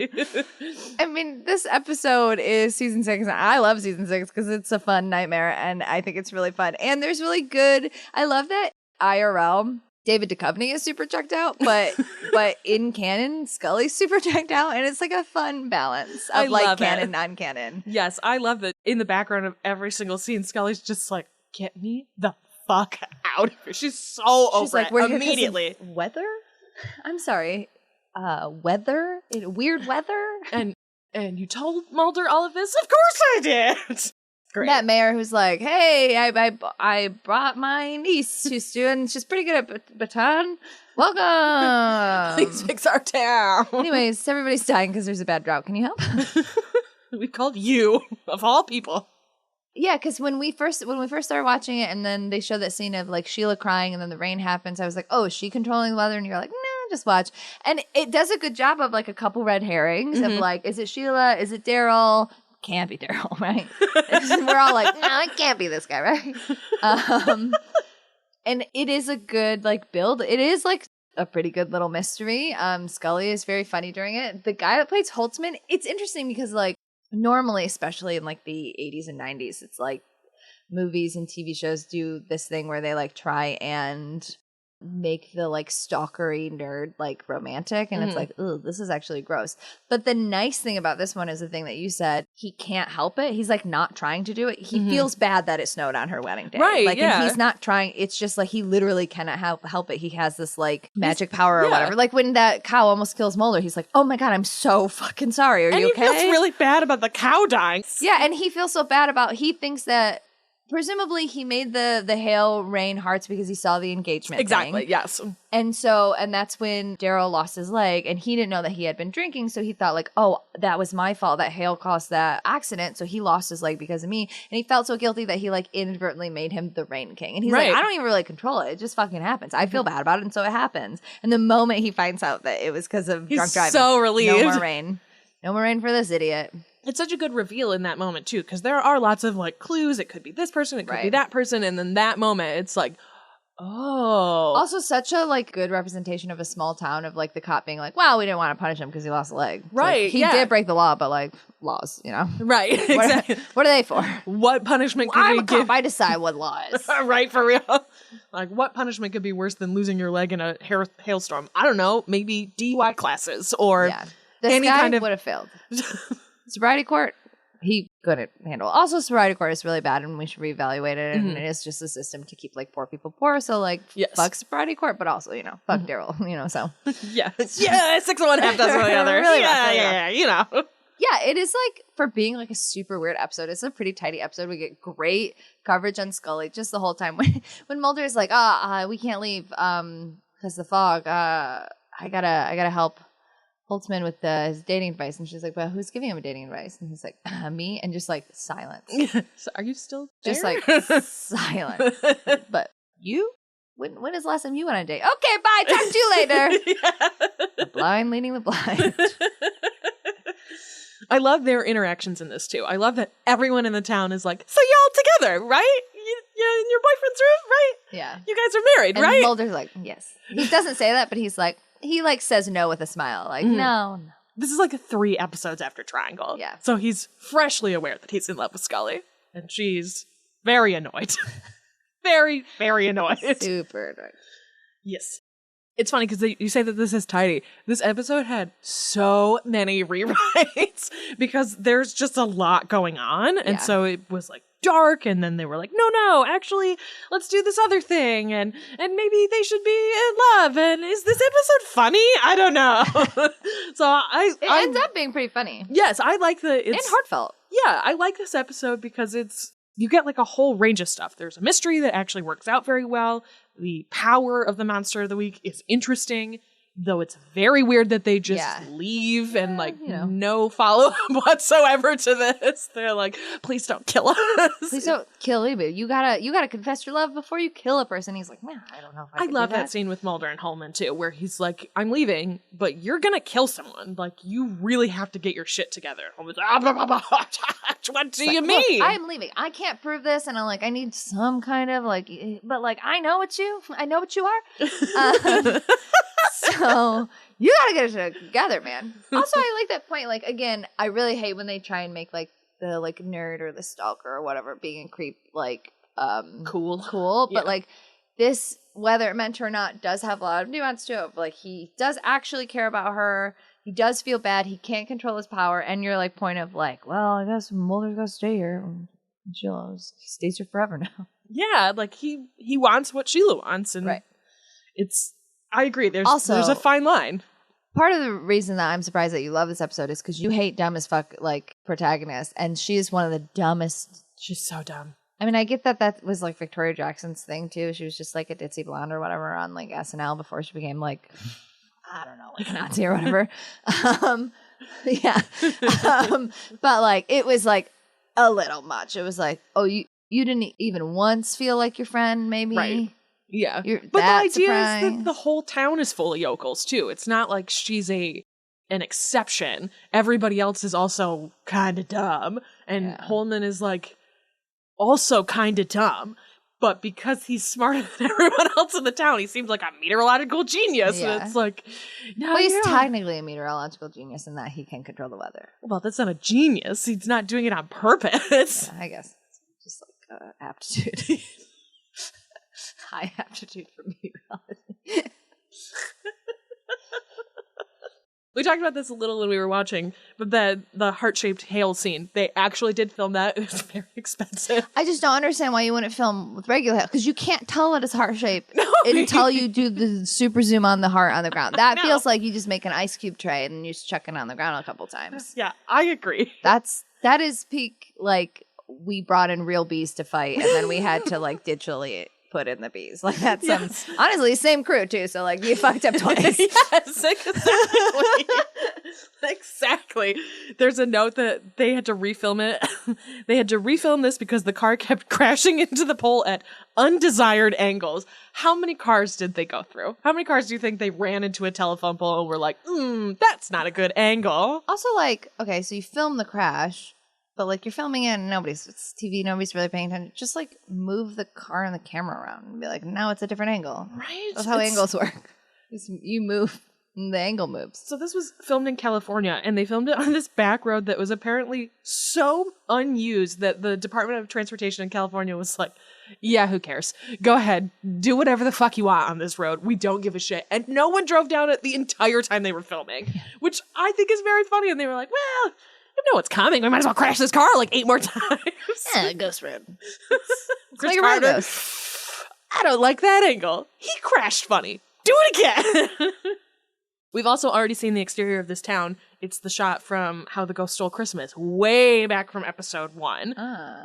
I mean, this episode is season 6. And I love season 6 because it's a fun nightmare, and I think it's really fun. And there's really good. I love that IRL David Duchovny is super checked out, but in canon, Scully's super checked out, and it's like a fun balance of canon, non-canon. Yes, I love that. In the background of every single scene, Scully's just like, "Get me the fuck out of here." She's so over it immediately. Weather? I'm sorry. Weather? Weird weather? And you told Mulder all of this? Of course I did! Great. That mayor who's like, hey, I brought my niece. She's pretty good at baton. Welcome. Please fix our town. Anyways, everybody's dying because there's a bad drought. Can you help? We called you, of all people. Yeah, because when we first started watching it, and then they show that scene of like Sheila crying, and then the rain happens, I was like, oh, is she controlling the weather? And you're like, no, just watch. And it does a good job of like a couple red herrings of like, is it Sheila? Is it Daryl? Can't be Daryl, right? We're all like, no, it can't be this guy, right? And it is a good like build. It is like a pretty good little mystery. Scully is very funny during it. The guy that plays Holtzman, it's interesting because like normally, especially in like the 80s and 90s, it's like movies and TV shows do this thing where they like try and make the like stalkery nerd like romantic, and it's like, oh, this is actually gross. But the nice thing about this one is the thing that you said, he can't help it. He's like not trying to do it. He feels bad that it snowed on her wedding day. Right, like, yeah. and he's not trying. It's just like he literally cannot help it. He has this like magic power or whatever. Like when that cow almost kills Mulder, he's like, oh my God, I'm so fucking sorry. Are you okay? And he feels really bad about the cow dying. Yeah, and he feels so bad about, he thinks that presumably he made the hail rain hearts because he saw the engagement Exactly, thing. yes. And that's when Daryl lost his leg, and he didn't know that he had been drinking, so he thought like, oh, that was my fault, that hail caused that accident, so he lost his leg because of me. And he felt so guilty that he like inadvertently made him the Rain King. And he's like, I don't even really control it. It just fucking happens. I feel bad about it, and so it happens. And the moment he finds out that it was because of drunk driving, so relieved. No more rain. No more rain for this idiot. It's such a good reveal in that moment, too, because there are lots of, like, clues. It could be this person, it could be that person, and then that moment, it's like, oh. Also, such a, like, good representation of a small town of, like, the cop being like, well, we didn't want to punish him because he lost a leg. It's right, like, he did break the law, but, like, laws, you know? Right, exactly. What are they for? What punishment could I'm we a cop, give? I decide what law is. Right, for real. Like, what punishment could be worse than losing your leg in a hailstorm? I don't know, maybe DUI classes, or... Yeah. This any guy kind of would have failed. Sobriety court, he couldn't handle. Also, sobriety court is really bad, and we should reevaluate it. And it is just a system to keep like poor people poor. So like, fuck sobriety court, but also fuck Daryl. So yeah, 6 of one, half dozen of the other. Really yeah, Yeah, it is like for being like a super weird episode. It's a pretty tidy episode. We get great coverage on Scully just the whole time. When Mulder is like, we can't leave because the fog. I gotta help Holtzman with his dating advice, and she's like, well, who's giving him a dating advice? And he's like, me, and just like silence. So are you still there? Just like silence. But you? When is the last time you went on a date? Okay, bye, talk to you later. The blind leading the blind. I love their interactions in this too. I love that everyone in the town is like, so y'all together, right? In your boyfriend's room, right? Yeah. You guys are married, and right? Mulder's like, yes. He doesn't say that, but he's like, he like says no with a smile. Like, no. This is like 3 episodes after Triangle. Yeah. So he's freshly aware that he's in love with Scully. And she's very annoyed. Very, very annoyed. Super annoyed. Yes. It's funny because you say that this is tidy. This episode had so many rewrites because there's just a lot going on. And so it was like dark, and then they were like, no, actually, let's do this other thing, and maybe they should be in love, and is this episode funny? I don't know. So it ends up being pretty funny. Yes, I like and heartfelt. Yeah, I like this episode because you get like a whole range of stuff. There's a mystery that actually works out very well. The power of the monster of the week is interesting, though it's very weird that they just leave and like no follow-up whatsoever to this. They're like, please don't kill us. Please don't kill anybody. You gotta confess your love before you kill a person. He's like, man, I don't know if I love that scene with Mulder and Holman too, where he's like, I'm leaving, but you're gonna kill someone. Like, you really have to get your shit together. Holman's like, what do you mean? Look, I'm leaving. I can't prove this, and I'm like, I need some kind of like, but like, I know what you are. So you gotta get it together, man. Also, I like that point. Like, again, I really hate when they try and make like the like nerd or the stalker or whatever being a creep like cool. But like this, whether it meant to or not, does have a lot of nuance to it. But like, he does actually care about her. He does feel bad. He can't control his power. And you're like, point of like, well, I guess Mulder's gotta stay here. He stays here forever now. Yeah, like he wants what Sheila wants, and I agree. There's a fine line. Part of the reason that I'm surprised that you love this episode is because you hate dumb as fuck like protagonist, and she is one of the dumbest. She's so dumb. I mean, I get that was like Victoria Jackson's thing too. She was just like a ditzy blonde or whatever on like SNL before she became like, I don't know, like a Nazi or whatever. But like it was like a little much. It was like, oh, you didn't even once feel like your friend, maybe. Right. Yeah. But the idea is that the whole town is full of yokels, too. It's not like she's an exception. Everybody else is also kind of dumb. And Holman is, like, also kind of dumb. But because he's smarter than everyone else in the town, he seems like a meteorological genius. Yeah. And it's like, no, well, he's technically a meteorological genius in that he can control the weather. Well, that's not a genius. He's not doing it on purpose. Yeah, I guess. It's just like aptitude. High aptitude for meteorology. We talked about this a little when we were watching, but the heart-shaped hail scene, they actually did film that. It was very expensive. I just don't understand why you wouldn't film with regular hail, because you can't tell that it's heart shaped until you do the super zoom on the heart on the ground. That feels like you just make an ice cube tray and you just chuck it on the ground a couple times. Yeah, I agree. That is peak, like, we brought in real bees to fight and then we had to, like, digitally put in the bees. Like, that's honestly, same crew too, so, like, you fucked up twice. Yes, exactly. There's a note that they had to refilm it. They had to refilm this because the car kept crashing into the pole at undesired angles. How many cars did they go through? How many cars do you think they ran into a telephone pole and were like, that's not a good angle? Also, like, okay, so you film the crash, but, like, you're filming it and it's TV, nobody's really paying attention. Just, like, move the car and the camera around and be like, now it's a different angle. Right? That's how angles work. You move, and the angle moves. So this was filmed in California, and they filmed it on this back road that was apparently so unused that the Department of Transportation in California was like, yeah, who cares? Go ahead. Do whatever the fuck you want on this road. We don't give a shit. And no one drove down it the entire time they were filming, which I think is very funny. And they were like, well, I know what's coming. We might as well crash this car like 8 more times. Yeah, ghost road. Chris Carter, I don't like that angle. He crashed funny. Do it again. We've also already seen the exterior of this town. It's the shot from How the Ghost Stole Christmas, way back from episode 1,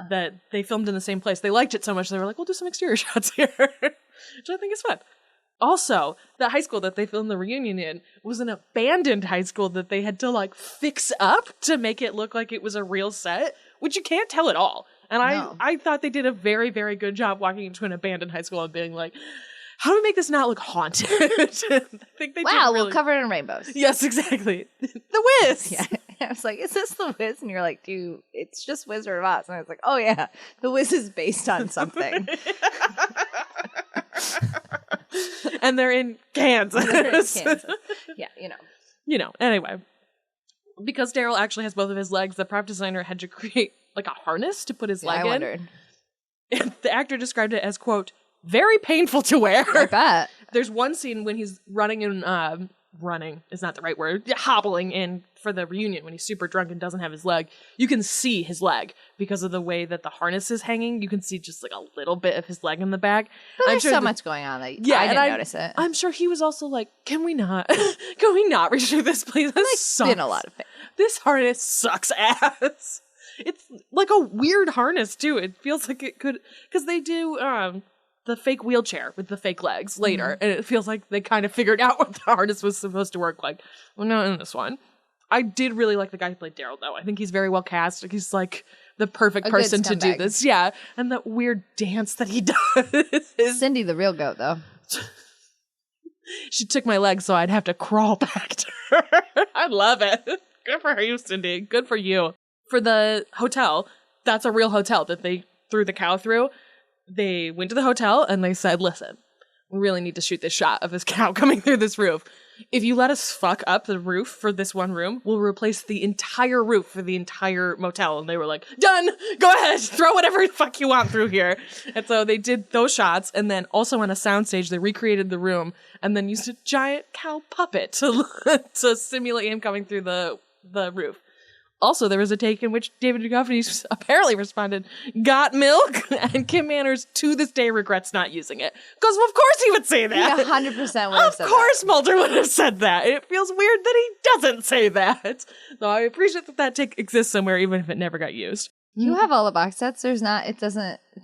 that they filmed in the same place. They liked it so much, they were like, we'll do some exterior shots here, which I think is fun. Also, the high school that they filmed the reunion in was an abandoned high school that they had to, like, fix up to make it look like it was a real set, which you can't tell at all. And I thought they did a very, very good job walking into an abandoned high school and being like, how do we make this not look haunted? I think they did really... we'll cover it in rainbows. Yes, exactly. The Wiz! Yeah. I was like, is this The Wiz? And you're like, dude, it's just Wizard of Oz. And I was like, oh yeah, The Wiz is based on something. And they're in Kansas. Yeah, you know. You know, anyway. Because Daryl actually has both of his legs, the prop designer had to create, like, a harness to put his leg in. I wondered. And the actor described it as, quote, very painful to wear. I bet. There's one scene when he's running is not the right word, hobbling in for the reunion when he's super drunk and doesn't have his leg. You can see his leg because of the way that the harness is hanging. You can see just like a little bit of his leg in the back. But there's so much going on that I didn't notice it. I'm sure he was also like, can we not reshoot this, please? This sucks. Been a lot of pain. This harness sucks ass. It's like a weird harness too. It feels like it could, because they do the fake wheelchair with the fake legs later, and it feels like they kind of figured out what the harness was supposed to work like. Well, not in this one. I did really like the guy who played Daryl, though. I think he's very well cast. Like, he's like the perfect person to do this. Yeah, and that weird dance that he does. Cindy, the real goat, though. She took my leg, so I'd have to crawl back to her. I love it. Good for you, Cindy. Good for you. For the hotel, that's a real hotel that they threw the cow through. They went to the hotel and they said, listen, we really need to shoot this shot of this cow coming through this roof. If you let us fuck up the roof for this one room, we'll replace the entire roof for the entire motel. And they were like, done, go ahead, throw whatever the fuck you want through here. And so they did those shots. And then also on a soundstage, they recreated the room and then used a giant cow puppet to simulate him coming through the roof. Also, there was a take in which David Duchovny apparently responded, got milk? And Kim Manners, to this day, regrets not using it. Because of course he would say that. He 100% would have said that. Of course Mulder would have said that. It feels weird that he doesn't say that. So I appreciate that take exists somewhere, even if it never got used. You have all the box sets? It's not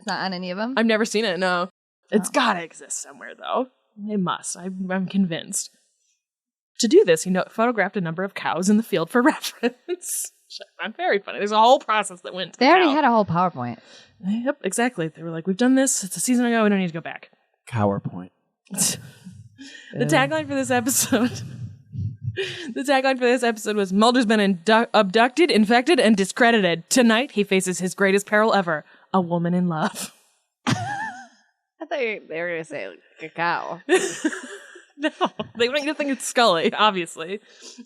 on any of them? I've never seen it, no. It's gotta exist somewhere, though. It must. I'm convinced. To do this, he photographed a number of cows in the field for reference. I'm very funny. There's a whole process that went. They already had a whole PowerPoint. Yep, exactly. They were like, "We've done this. It's a season ago. We don't need to go back." PowerPoint. The tagline for this episode. The tagline for this episode was: Mulder's been abducted, infected, and discredited. Tonight, he faces his greatest peril ever: a woman in love. I thought they were going to say like, a cow. No, they want you to think it's Scully, obviously.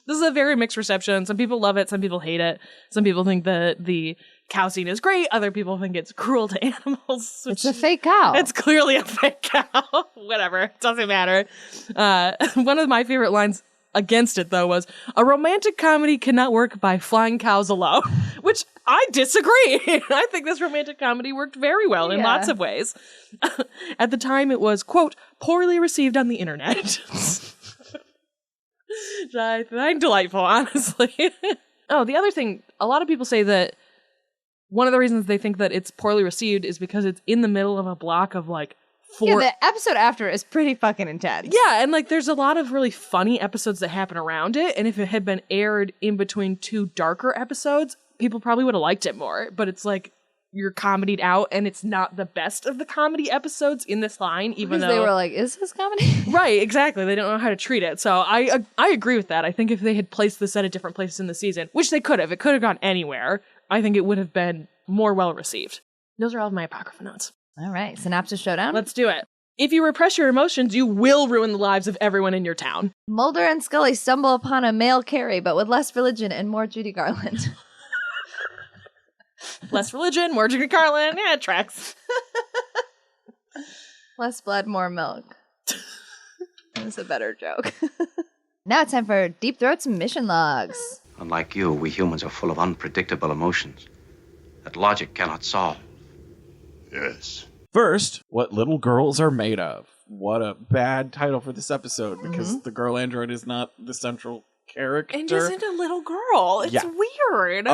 This is a very mixed reception. Some people love it, some people hate it. Some people think that the cow scene is great. Other people think it's cruel to animals. It's a fake cow. It's clearly a fake cow. Whatever. It doesn't matter. One of my favorite lines against it, though, was, a romantic comedy cannot work by flying cows alone, which I disagree. I think this romantic comedy worked very well in lots of ways. At the time, it was, quote, poorly received on the internet. I find delightful, honestly. Oh, the other thing, a lot of people say that one of the reasons they think that it's poorly received is because it's in the middle of a block of like 4. Yeah, the episode after is pretty fucking intense. Yeah, and like there's a lot of really funny episodes that happen around it, and if it had been aired in between 2 darker episodes, people probably would have liked it more. But it's like you're comedied out, and it's not the best of the comedy episodes in this line, even though they were like, is this comedy? Right, exactly. They don't know how to treat it. So I agree with that. I think if they had placed this at a different place in the season, which they could have, it could have gone anywhere, I think it would have been more well received. Those are all of my Apocrypha notes. All right, synopsis showdown. Let's do it. If you repress your emotions, you will ruin the lives of everyone in your town. Mulder and Scully stumble upon a male Carrie, but with less religion and more Judy Garland. Less religion, more Judy Garland. Yeah, it tracks. Less blood, more milk. That's a better joke. Now it's time for Deep Throat's mission logs. Unlike you, we humans are full of unpredictable emotions that logic cannot solve. Yes. First, what little girls are made of. What a bad title for this episode, because the girl android is not the central character. And isn't a little girl. It's weird.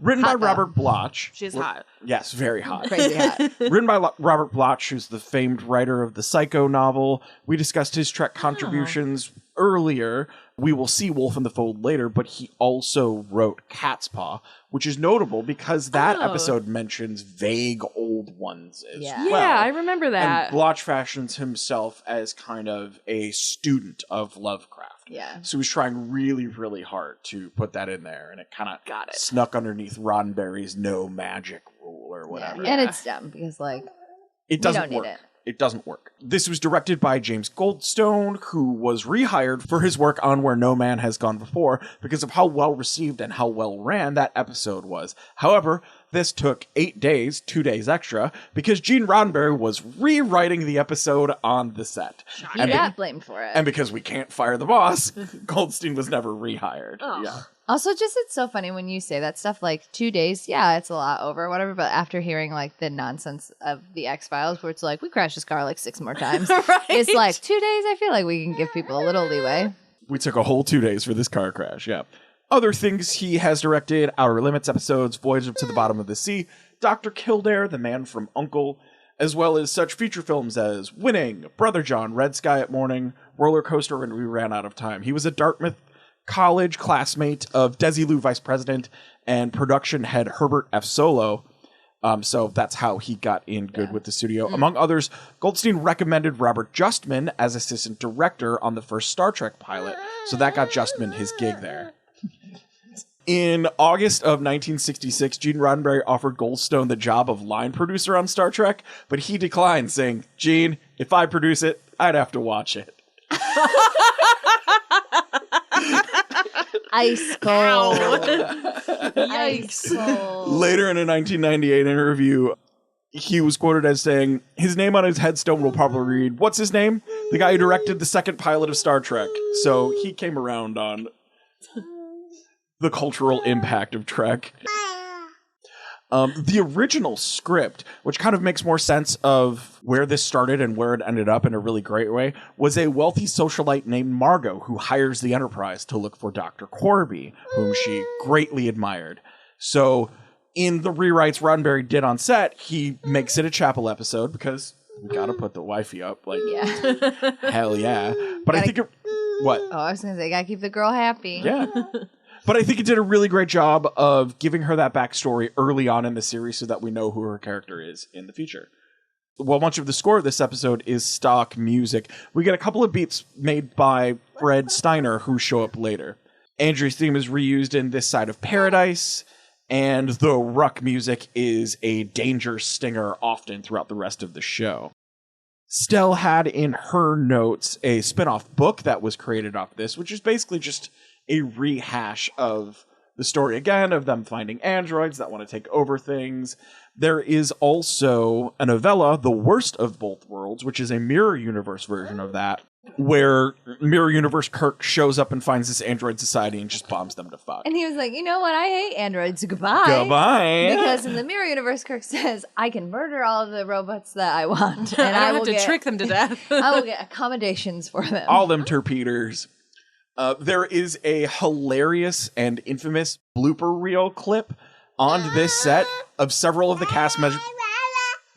Written by Robert Bloch. She's hot. Yes, very hot. Crazy hot. Written by Robert Bloch, who's the famed writer of the Psycho novel. We discussed his Trek contributions earlier. We will see Wolf in the Fold later, but he also wrote Cat's Paw, which is notable because that episode mentions vague old ones as well. Yeah, I remember that. And Bloch fashions himself as kind of a student of Lovecraft. Yeah. So he's trying really, really hard to put that in there, and it kind of snuck underneath Roddenberry's no magic rule or whatever. Yeah. And it's dumb because, like, it doesn't we don't work. need it. It doesn't work. This was directed by James Goldstone, who was rehired for his work on Where No Man Has Gone Before because of how well received and how well ran that episode was. However, this took 8 days, 2 days extra, because Gene Roddenberry was rewriting the episode on the set. He got blamed for it. And because we can't fire the boss, Goldstein was never rehired. Yeah. Also, just it's so funny when you say that stuff, like 2 days, yeah, it's a lot over, whatever, but after hearing, like, the nonsense of the X-Files, where it's like, we crashed this car, like, 6 more times, it's like, 2 days, I feel like we can give people a little leeway. We took a whole 2 days for this car crash, yeah. Other things he has directed, Outer Limits episodes, Voyage to the Bottom of the Sea, Dr. Kildare, The Man from U.N.C.L.E., as well as such feature films as Winning, Brother John, Red Sky at Morning, Roller Coaster, and We Ran Out of Time. He was a Dartmouth College classmate of Desilu Vice President and production head Herbert F. Solo. So that's how he got in good with the studio. Among others, Goldstein recommended Robert Justman as assistant director on the first Star Trek pilot. So that got Justman his gig there. In August of 1966, Gene Roddenberry offered Goldstone the job of line producer on Star Trek, but he declined, saying, "Gene, if I produce it, I'd have to watch it." Ice cold. Ice cold. Later in a 1998 interview, he was quoted as saying, his name on his headstone will probably read, "What's his name? The guy who directed the second pilot of Star Trek." So he came around on the cultural impact of Trek. The original script, which kind of makes more sense of where this started and where it ended up in a really great way, was a wealthy socialite named Margot who hires the Enterprise to look for Dr. Corby, whom she greatly admired. So in the rewrites Roddenberry did on set, he makes it a chapel episode because we gotta put the wifey up. Like, hell yeah. But I think it... What? Oh, I was going to say, gotta keep the girl happy. Yeah. But I think it did a really great job of giving her that backstory early on in the series so that we know who her character is in the future. While much of the score of this episode is stock music, we get a couple of beats made by Fred Steiner who show up later. Andrew's theme is reused in This Side of Paradise, and the Ruck music is a danger stinger often throughout the rest of the show. Stell had in her notes a spin-off book that was created off this, which is basically just a rehash of the story again, of them finding androids that want to take over things. There is also a novella, The Worst of Both Worlds, which is a mirror universe version of that, where Mirror Universe Kirk shows up and finds this android society and just bombs them to fuck. And he was like, you know what? I hate androids. Goodbye. Goodbye. Because in the Mirror Universe, Kirk says, I can murder all of the robots that I want. And I don't have to trick them to death. I will get accommodations for them. All them torpedoes. There is a hilarious and infamous blooper reel clip on this set of several of the cast members.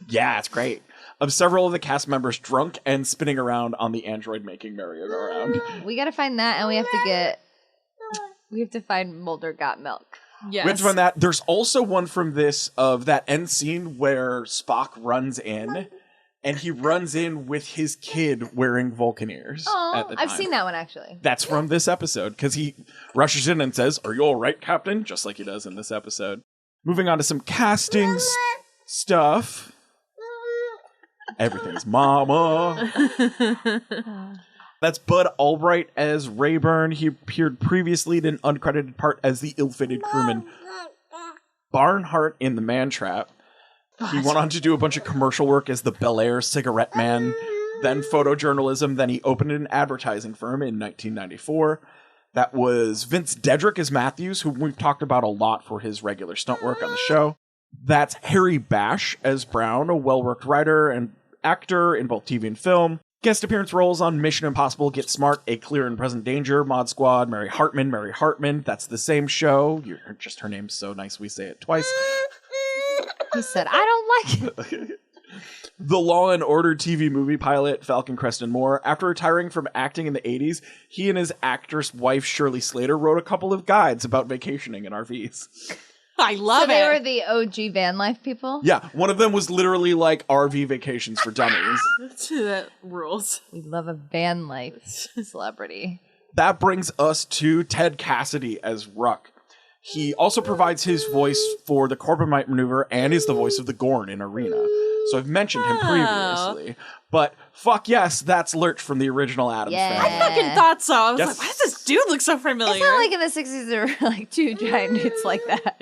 Yeah, it's great. Of several of the cast members drunk and spinning around on the android making merry-go-round. We got to find that, and we have to find Mulder Got Milk. Yes. We have to find that. There's also one from this of that end scene where Spock runs in, and he runs in with his kid wearing Vulcan ears. Oh, I've seen that one, actually. That's from this episode, because he rushes in and says, "Are you all right, Captain?" Just like he does in this episode. Moving on to some casting stuff. Everything's mama. That's Bud Albright as Rayburn. He appeared previously in an uncredited part as the ill-fated crewman Barnhart in The Man Trap. He went on to do a bunch of commercial work as the Bel Air cigarette man, then photojournalism, then he opened an advertising firm in 1994. That was Vince Dedrick as Matthews, who we've talked about a lot for his regular stunt work on the show. That's Harry Bash as Brown, a well-worked writer and actor in both TV and film. Guest appearance roles on Mission Impossible, Get Smart, A Clear and Present Danger, Mod Squad, Mary Hartman. That's the same show. Just her name's so nice we say it twice. He said, I don't like it. The Law and Order TV movie pilot, Falcon Crest and More. After retiring from acting in the 80s, he and his actress wife, Shirley Slater, wrote a couple of guides about vacationing in RVs. I love So they were the OG van life people? Yeah, one of them was literally like RV vacations for dummies. That rules. We love a van life celebrity. That brings us to Ted Cassidy as Ruck. He also provides his voice for the Corbomite maneuver and is the voice of the Gorn in Arena. So I've mentioned him previously. But fuck yes, that's Lurch from the original Addams Yeah. Family. I fucking thought so. I was Yes. like, why does this dude look so familiar? It's not like in the 60s there were like two giant dudes like that.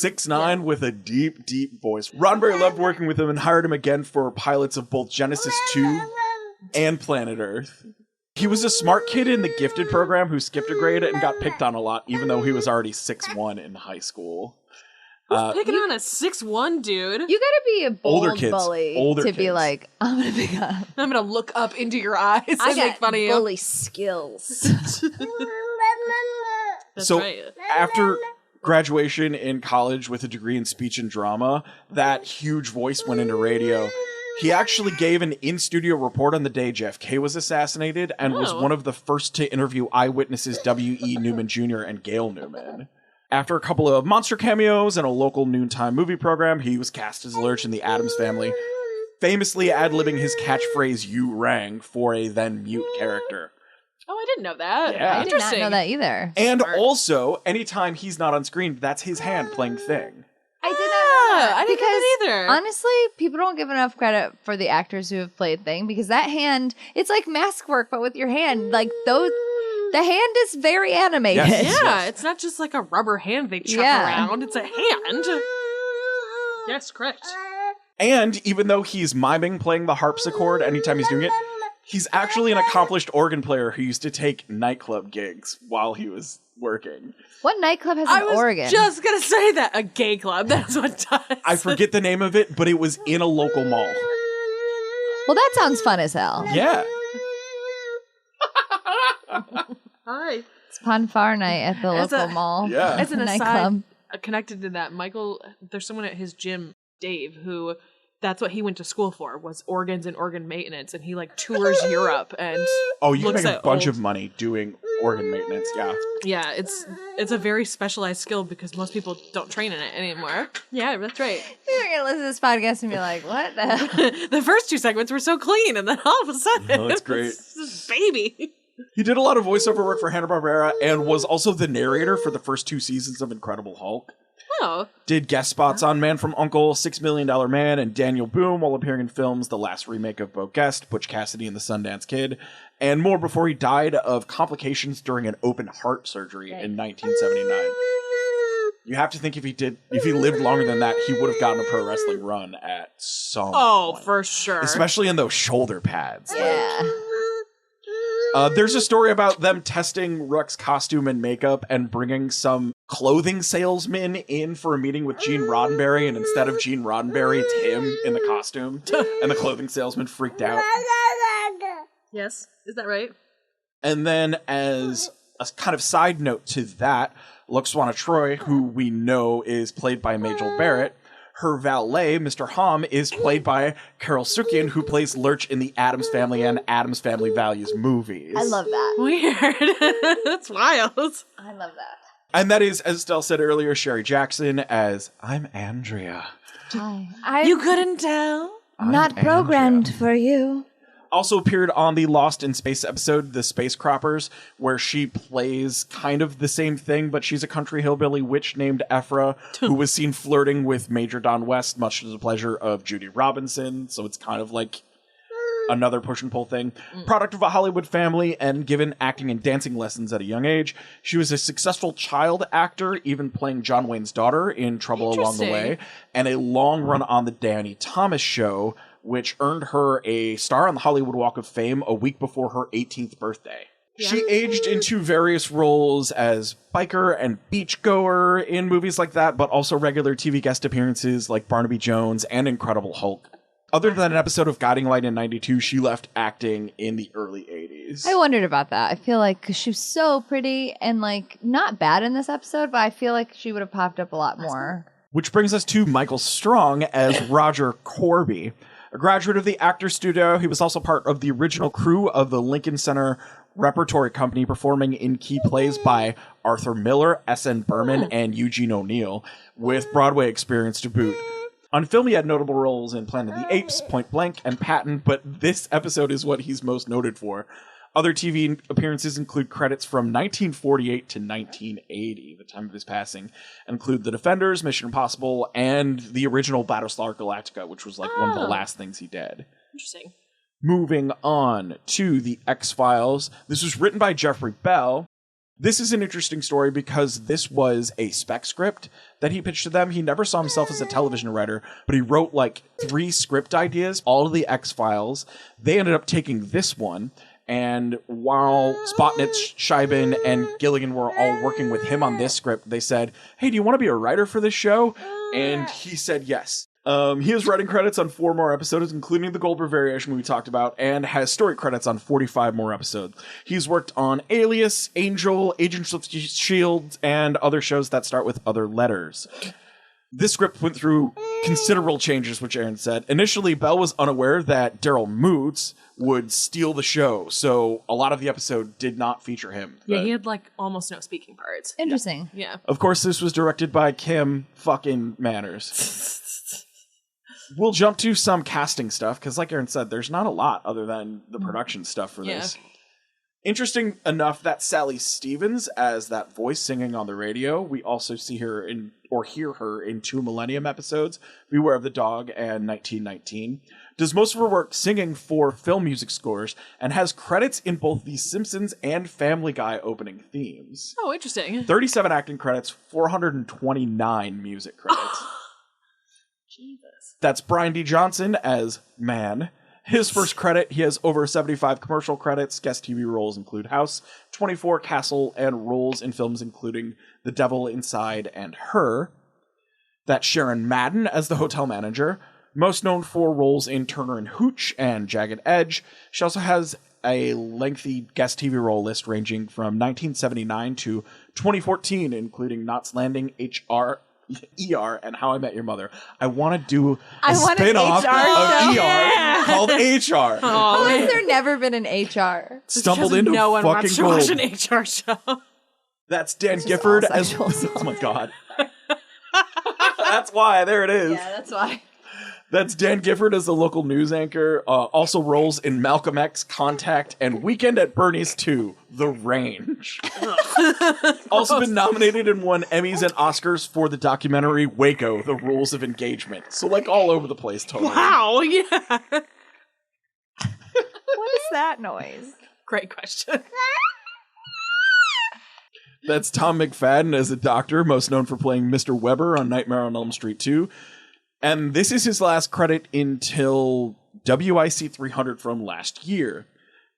6'9" with a deep, deep voice. Roddenberry loved working with him and hired him again for pilots of both Genesis 2 and Planet Earth. He was a smart kid in the gifted program who skipped a grade and got picked on a lot, even though he was already 6'1" in high school. Picking on a 6'1" dude. You gotta be a bold Older kids. bully Older to be kids. like, I'm gonna pick up. I'm gonna look up into your eyes and I make fun of you. bully skills. That's So right. after graduation in college with a degree in speech and drama, that huge voice went into radio. He actually gave an in-studio report on the day JFK was assassinated and was one of the first to interview eyewitnesses W.E. Newman Jr. and Gail Newman. After a couple of monster cameos and a local noontime movie program, he was cast as Lurch in the Addams Family, famously ad-libbing his catchphrase, "You rang," for a then-mute character. Oh, I didn't know that. Yeah. I did not know that either. And also, anytime he's not on screen, that's his hand playing Thing. I did not know that. I didn't know that either. Honestly, people don't give enough credit for the actors who have played Thing because that hand, it's like mask work, but with your hand. Like those, the hand is very animated. Yes. Yeah, it's not just like a rubber hand they chuck around. It's a hand. Yes, correct. And even though he's miming playing the harpsichord anytime he's doing it, he's actually an accomplished organ player who used to take nightclub gigs while he was working. What nightclub has I an was organ? just gonna say that. A gay club, that's what does. I forget the name of it, but it was in a local mall. Well, that sounds fun as hell. Yeah. Hi. It's Ponfar night at the As local a- mall. Yeah. As an Nightclub. aside, connected to that, Michael, there's someone at his gym, Dave, who that's what he went to school for, was organs and organ maintenance, and he like tours Europe and Oh, you can looks make a at bunch old- of money doing organ maintenance, yeah. Yeah, it's a very specialized skill because most people don't train in it anymore. Yeah, that's right. You're going to listen to this podcast and be like, what the hell? The first two segments were so clean, and then all of a sudden, Oh, that's great. it's this baby. He did a lot of voiceover work for Hanna-Barbera and was also the narrator for the first 2 seasons of Incredible Hulk. Oh. Did guest spots on Man from U.N.C.L., $6 Million Man, and Daniel Boone while appearing in films The Last Remake of Bo Guest, Butch Cassidy and the Sundance Kid, and more before he died of complications during an open heart surgery in 1979. You have to think if he lived longer than that, he would have gotten a pro wrestling run at some point. For sure. Especially in those shoulder pads. Yeah. There's a story about them testing Rook's costume and makeup and bringing some clothing salesman in for a meeting with Gene Roddenberry, and instead of Gene Roddenberry, it's him in the costume, and the clothing salesman freaked out. Yes, is that right? And then as a kind of side note to that, Luxwana Troy, who we know is played by Majel Barrett, her valet, Mr. Hom, is played by Carol Sukian, who plays Lurch in the Addams Family and Addams Family Values movies. I love that. Weird. That's wild. I love that. And that is, as Stell said earlier, Sherry Jackson as I'm Andrea. Hi. You couldn't tell? I'm not programmed for you. Also appeared on the Lost in Space episode, The Space Croppers, where she plays kind of the same thing, but she's a country hillbilly witch named Ephra, who was seen flirting with Major Don West, much to the pleasure of Judy Robinson. So it's kind of like another push and pull thing. Product of a Hollywood family and given acting and dancing lessons at a young age. She was a successful child actor, even playing John Wayne's daughter in Trouble Along the Way, and a long run on the Danny Thomas Show, which earned her a star on the Hollywood Walk of Fame a week before her 18th birthday. Yeah. She aged into various roles as biker and beachgoer in movies like that, but also regular TV guest appearances like Barnaby Jones and Incredible Hulk. Other than an episode of Guiding Light in 92, she left acting in the early 80s. I wondered about that. I feel like 'cause she was so pretty and like not bad in this episode, but I feel like she would have popped up a lot more. Which brings us to Michael Strong as Roger Corby. A graduate of the Actors Studio, he was also part of the original crew of the Lincoln Center Repertory Company, performing in key plays by Arthur Miller, S.N. Berman, and Eugene O'Neill, with Broadway experience to boot. On film, he had notable roles in Planet of the Apes, Point Blank, and Patton, but this episode is what he's most noted for. Other TV appearances include credits from 1948 to 1980, the time of his passing, include The Defenders, Mission Impossible, and the original Battlestar Galactica, which was like one of the last things he did. Interesting. Moving on to The X-Files. This was written by Jeffrey Bell. This is an interesting story because this was a spec script that he pitched to them. He never saw himself as a television writer, but he wrote like 3 script ideas, all of The X-Files. They ended up taking this one. And while Spotnitz, Scheibin, and Gilligan were all working with him on this script, they said, hey, do you want to be a writer for this show? And he said yes. He has writing credits on 4 more episodes, including the Goldberg variation we talked about, and has story credits on 45 more episodes. He's worked on Alias, Angel, Agents of S.H.I.E.L.D., and other shows that start with other letters. This script went through considerable changes, which Erin said. Initially, Bell was unaware that Daryl Moots would steal the show, so a lot of the episode did not feature him. Yeah, he had like almost no speaking parts. Interesting. Yeah. Of course, this was directed by Kim fucking Manners. We'll jump to some casting stuff, because like Erin said, there's not a lot other than the production stuff for this. Interesting enough that Sally Stevens, as that voice singing on the radio, we also see her in, or hear her in 2 Millennium episodes, Beware of the Dog and 1919. Does most of her work singing for film music scores, and has credits in both The Simpsons and Family Guy opening themes. Oh, interesting. 37 acting credits, 429 music credits. Jesus. That's Brian D. Johnson as Man. His first credit, he has over 75 commercial credits. Guest TV roles include House, 24, Castle, and roles in films including The Devil Inside and Her. That's Sharon Madden as the hotel manager, most known for roles in Turner and Hooch and Jagged Edge. She also has a lengthy guest TV role list ranging from 1979 to 2014, including Knots Landing, ER, and How I Met Your Mother. I want to do a spin-off of ER called HR. How has there never been an HR? Stumbled into no one fucking wants to gold. watch an HR show. That's Dan Gifford as... Oh my god. That's why. There it is. Yeah, that's why. That's Dan Gifford as the local news anchor. Also roles in Malcolm X, Contact, and Weekend at Bernie's 2, The Range. Also been nominated and won Emmys and Oscars for the documentary Waco, The Rules of Engagement. So, like, all over the place, totally. Wow, yeah. What is that noise? Great question. That's Tom McFadden as a doctor, most known for playing Mr. Weber on Nightmare on Elm Street 2. And this is his last credit until WIC 300 from last year.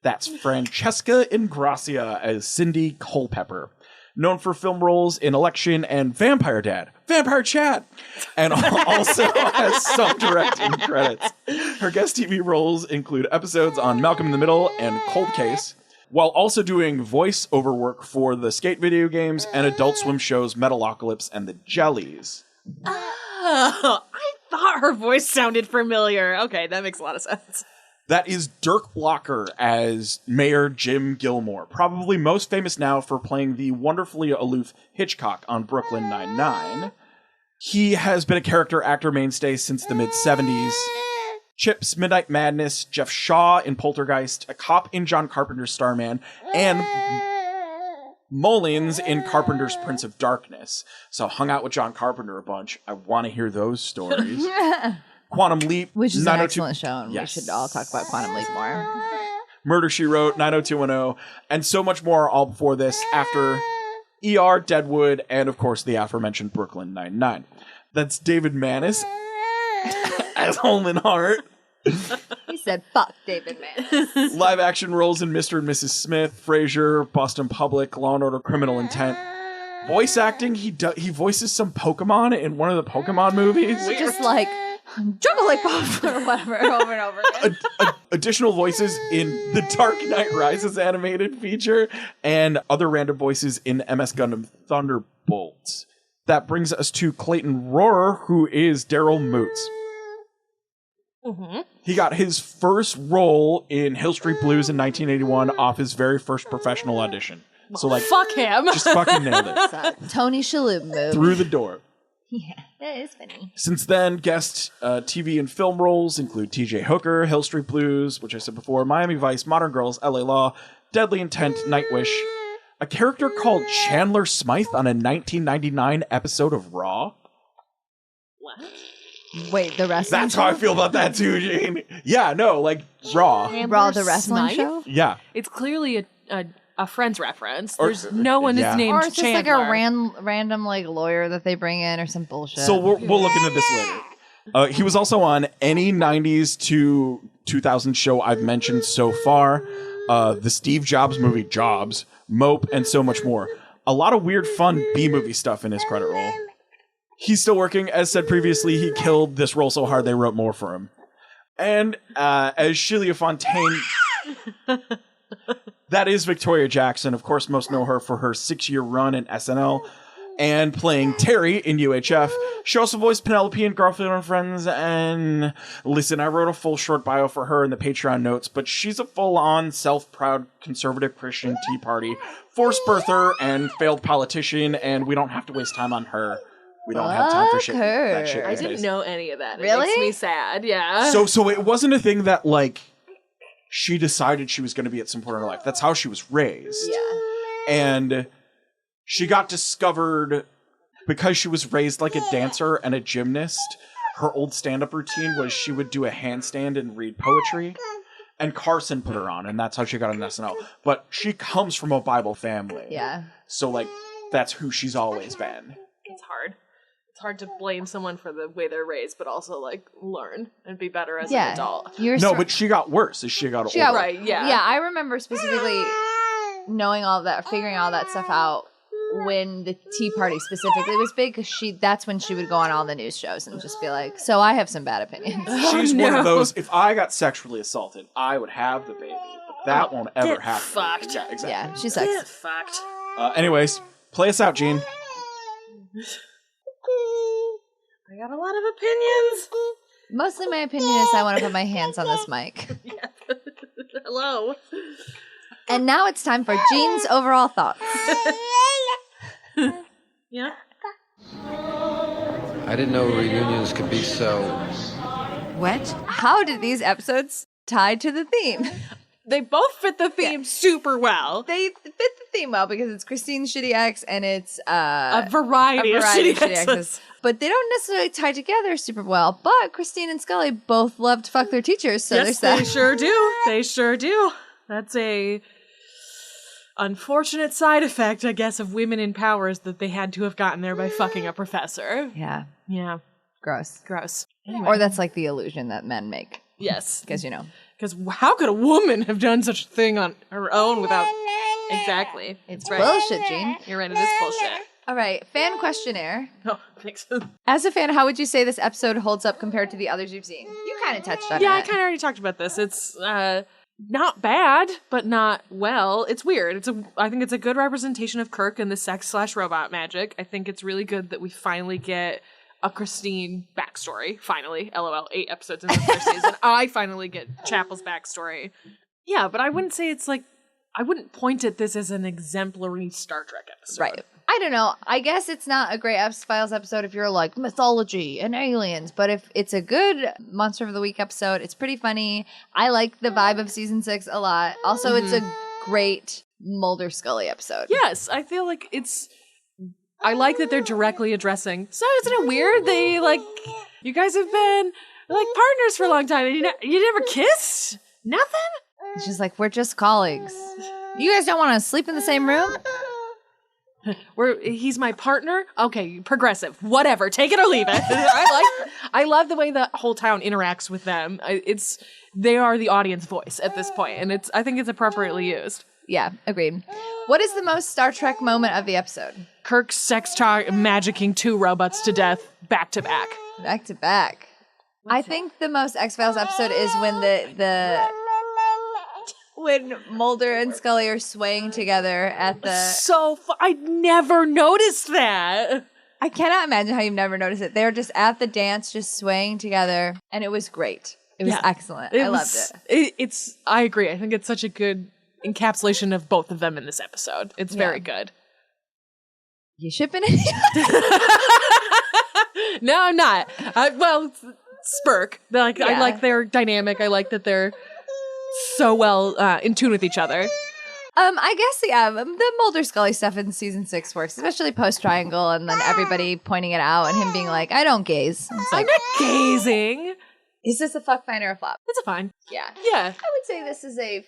That's Francesca Ingrassia as Cindy Culpepper, known for film roles in Election and Vampire Dad, Vampire Chat, and also has some directing credits. Her guest TV roles include episodes on Malcolm in the Middle and Cold Case, while also doing voice-over work for the skate video games and Adult Swim shows Metalocalypse and the Jellies. Oh, I thought her voice sounded familiar. Okay, that makes a lot of sense. That is Dirk Blocker as Mayor Jim Gilmore, probably most famous now for playing the wonderfully aloof Hitchcock on Brooklyn Nine-Nine. He has been a character actor mainstay since the mid-70s. Chips, Midnight Madness, Jeff Shaw in Poltergeist, a cop in John Carpenter's Starman, and Mullins in Carpenter's Prince of Darkness. So hung out with John Carpenter a bunch. I want to hear those stories. Quantum Leap. Which is an 902 excellent show, and we should all talk about Quantum Leap more. Murder, She Wrote, 90210, and so much more all before this, after ER, Deadwood, and of course the aforementioned Brooklyn Nine-Nine. That's David Manis as Holman Hart. He said, fuck David Manis. Live action roles in Mr. and Mrs. Smith, Frasier, Boston Public, Law and Order, Criminal Intent. Voice acting, he voices some Pokemon in one of the Pokemon movies. Just like, Jugglypuff or whatever, over and over again. Additional voices in the Dark Knight Rises animated feature, and other random voices in MS Gundam Thunderbolts. That brings us to Clayton Rohrer, who is Daryl Moots. Mm-hmm. He got his first role in Hill Street Blues in 1981 off his very first professional audition. So, like, fuck him. Just fucking nailed it. It's a Tony Shalhoub move. Through the door. Yeah, that is funny. Since then, guest TV and film roles include TJ Hooker, Hill Street Blues, which I said before, Miami Vice, Modern Girls, LA Law, Deadly Intent, Nightwish, a character called Chandler Smythe on a 1999 episode of Raw. What? Wait, the wrestling That's show? how I feel about that too, Jane. Yeah, no, like Raw. Raw, the wrestling Smythe? show? Yeah. It's clearly a Friends reference. Or- There's no one yeah. is named Or it's just Chandler. like a random like lawyer that they bring in or some bullshit. So we'll look into this later. He was also on any 90s to 2000 show I've mentioned so far. The Steve Jobs movie Jobs, Mope, and so much more. A lot of weird, fun B-movie stuff in his credit roll. He's still working. As said previously, he killed this role so hard they wrote more for him. And as Sheila Fontaine... That is Victoria Jackson. Of course, most know her for her 6-year run in SNL and playing Terry in UHF. She also voiced Penelope in Garfield and Friends. And listen, I wrote a full short bio for her in the Patreon notes, but she's a full-on self-proud conservative Christian Tea Party forced birther and failed politician, and we don't have to waste time on her. We don't have time for shit. Fuck her. That shit I these didn't days. know any of that. It Really? makes me sad. Yeah. So it wasn't a thing that, like, she decided she was going to be at some point in her life. That's how she was raised. Yeah. And she got discovered because she was raised like a dancer and a gymnast. Her old stand-up routine was she would do a handstand and read poetry. And Carson put her on, and that's how she got on SNL. But she comes from a Bible family. Yeah. So, like, that's who she's always been. It's hard. It's hard to blame someone for the way they're raised, but also like learn and be better as an adult. But she got worse as she got older. She got- Right, yeah. Yeah, I remember specifically knowing all that, figuring all that stuff out when the Tea Party specifically was big, because that's when she would go on all the news shows and just be like, so I have some bad opinions. She's one of those, if I got sexually assaulted, I would have the baby. But that won't ever Get happen. fucked. Yeah, exactly. Yeah, she sucks. Get fucked. Anyways, play us out, Gene. I got a lot of opinions. Mostly my opinion is I want to put my hands on this mic. Hello. And now it's time for Jean's overall thoughts. Yeah. I didn't know reunions could be so Wet? How did these episodes tie to the theme? They both fit the theme super well. They fit the theme well because it's Christine's shitty ex and it's A variety of shitty exes. But they don't necessarily tie together super well. But Christine and Scully both love to fuck their teachers, so Yes, there's that. they sure do. They sure do. That's a unfortunate side effect, I guess, of women in power is that they had to have gotten there by fucking a professor. Yeah, Yeah. gross. Gross. Or that's like the illusion that men make. Yes. Because, you know. Because how could a woman have done such a thing on her own without... Exactly. It's right. bullshit, Gene. You're right, it is bullshit. All right, fan questionnaire. Oh, thanks. As a fan, how would you say this episode holds up compared to the others you've seen? You kind of touched on it. Yeah, I kind of already talked about this. It's not bad, but not well. It's weird. I think it's a good representation of Kirk and the sex/robot magic. I think it's really good that we finally get a Christine backstory. Finally, LOL. 8 episodes in the first season. I finally get Chapel's backstory. Yeah, but I wouldn't say it's like, I wouldn't point at this as an exemplary Star Trek episode. Right. I don't know. I guess it's not a great X-Files episode if you're like mythology and aliens, but if it's a good Monster of the Week episode, it's pretty funny. I like the vibe of season 6 a lot. Also, it's a great Mulder Scully episode. Yes, I feel like I like that they're directly addressing. So isn't it weird they you guys have been like partners for a long time and you never kissed? Nothing? It's just like, we're just colleagues. You guys don't want to sleep in the same room? He's my partner? Okay, progressive. Whatever. Take it or leave it. I love the way the whole town interacts with them. They are the audience voice at this point, and I think it's appropriately used. Yeah, agreed. What is the most Star Trek moment of the episode? Kirk's sex talk magicking 2 robots to death back to back. Back to back. I think the most X-Files episode is when when Mulder and Scully are swaying together at the... I never noticed that. I cannot imagine how you've never noticed it. They're just at the dance, just swaying together, and it was great. It was excellent. I loved it. I agree. I think it's such a good encapsulation of both of them in this episode. It's very good. You shipping it? No, I'm not. Spurk. I like their dynamic. I like that they're so well in tune with each other. I guess, the Mulder Scully stuff in season 6 works, especially post-triangle and then everybody pointing it out and him being like, I don't gaze. It's like, I'm not gazing. Is this a fuck, fine, or a flop? It's a fine. Yeah. Yeah. I would say this is a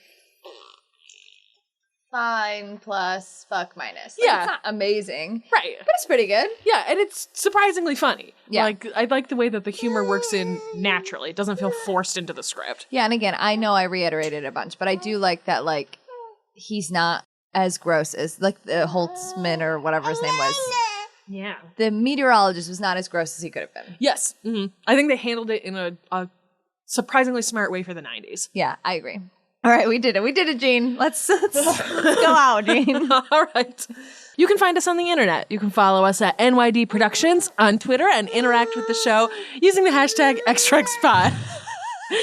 fine plus fuck minus. Yeah. It's not amazing. Right. But it's pretty good. Yeah, and it's surprisingly funny. Yeah. I like the way that the humor works in naturally. It doesn't feel forced into the script. Yeah, and again, I know I reiterated a bunch, but I do like that, he's not as gross as, the Holtzman or whatever his name was. Yeah. The meteorologist was not as gross as he could have been. Yes. Mm-hmm. I think they handled it in a surprisingly smart way for the 90s. Yeah, I agree. All right, we did it. We did it, Gene. Let's go out, Gene. All right. You can find us on the internet. You can follow us at NYD Productions on Twitter and interact with the show using the hashtag XTrekSpot.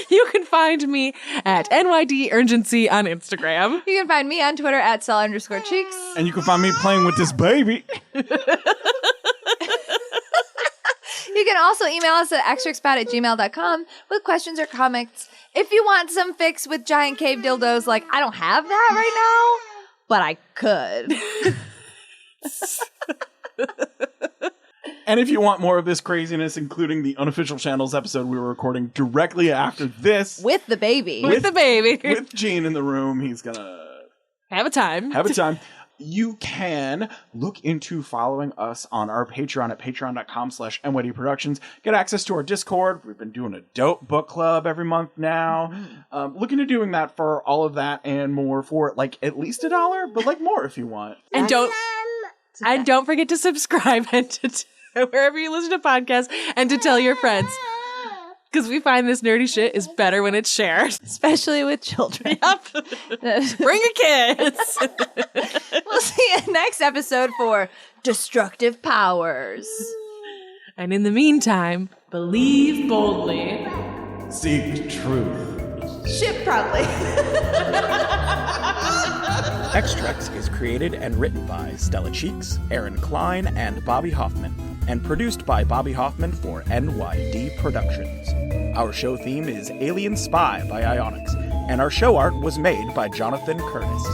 You can find me at NYD Urgency on Instagram. You can find me on Twitter at Stella_Cheeks. And you can find me playing with this baby. You can also email us at extrakspot@gmail.com with questions or comments. If you want some fix with giant cave dildos, I don't have that right now, but I could. And if you want more of this craziness, including the unofficial channels episode we were recording directly after this. With the baby. With the baby. With Gene in the room, he's gonna... Have a time. You can look into following us on our Patreon at patreon.com/NYD Productions. Get access to our Discord. We've been doing a dope book club every month now. Looking to doing that for all of that and more for at least $1, but more if you want. And don't forget to subscribe and to wherever you listen to podcasts and to tell your friends. Because we find this nerdy shit is better when it's shared. Especially with children. Yep. Bring your kids. We'll see you next episode for Destructive Powers. And in the meantime, believe boldly. Seek truth. Ship proudly. Extrex is created and written by Stella Cheeks, Erin Cline, and Bobby Hoffman, and produced by Bobby Hoffman for NYD Productions. Our show theme is Alien Spy by Ionix, and our show art was made by Jonathan Curtis.